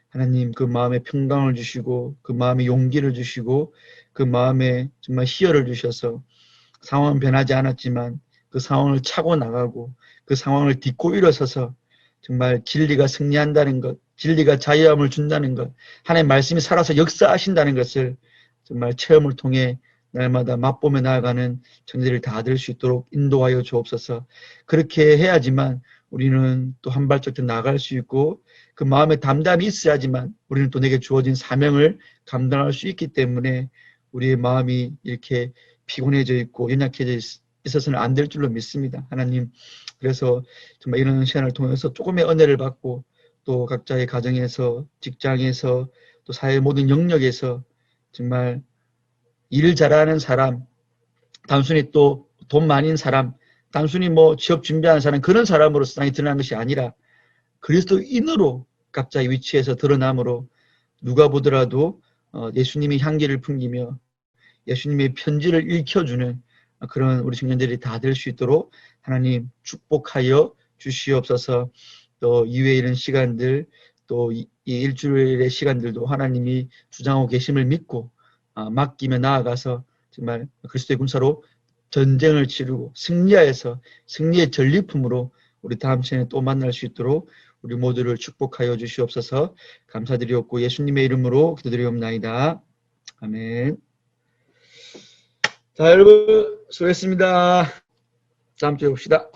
하나님 그 마음에 평강을 주시고 그 마음에 용기를 주시고 그 마음에 정말 희열을 주셔서 상황은 변하지 않았지만 그 상황을 차고 나가고 그 상황을 딛고 일어서서 정말 진리가 승리한다는 것, 진리가 자유함을 준다는 것, 하나님의 말씀이 살아서 역사하신다는 것을 정말 체험을 통해 날마다 맛보며 나아가는 정제를 다 될 수 있도록 인도하여 주옵소서. 그렇게 해야지만 우리는 또 한 발짝 더 나아갈 수 있고 그 마음에 담담이 있어야지만 우리는 또 내게 주어진 사명을 감당할 수 있기 때문에 우리의 마음이 이렇게 피곤해져 있고 연약해져 있어서는 안 될 줄로 믿습니다. 하나님, 그래서 정말 이런 시간을 통해서 조금의 은혜를 받고 또 각자의 가정에서 직장에서 또 사회 모든 영역에서 정말 일 잘하는 사람, 단순히 또 돈 많은 사람, 단순히 뭐 취업 준비하는 사람, 그런 사람으로 세상에 드러난 것이 아니라 그리스도인으로 각자의 위치에서 드러남으로 누가 보더라도 예수님의 향기를 풍기며 예수님의 편지를 읽혀주는 그런 우리 청년들이 다 될 수 있도록 하나님 축복하여 주시옵소서. 또 이외에 이런 시간들 또 이 일주일의 시간들도 하나님이 주장하고 계심을 믿고 맡기며 나아가서 정말 그리스도의 군사로 전쟁을 치르고 승리하여서 승리의 전리품으로 우리 다음 시간에 또 만날 수 있도록 우리 모두를 축복하여 주시옵소서. 감사드리옵고 예수님의 이름으로 기도드리옵나이다. 아멘. 자, 여러분 수고했습니다. 다음 주에 봅시다.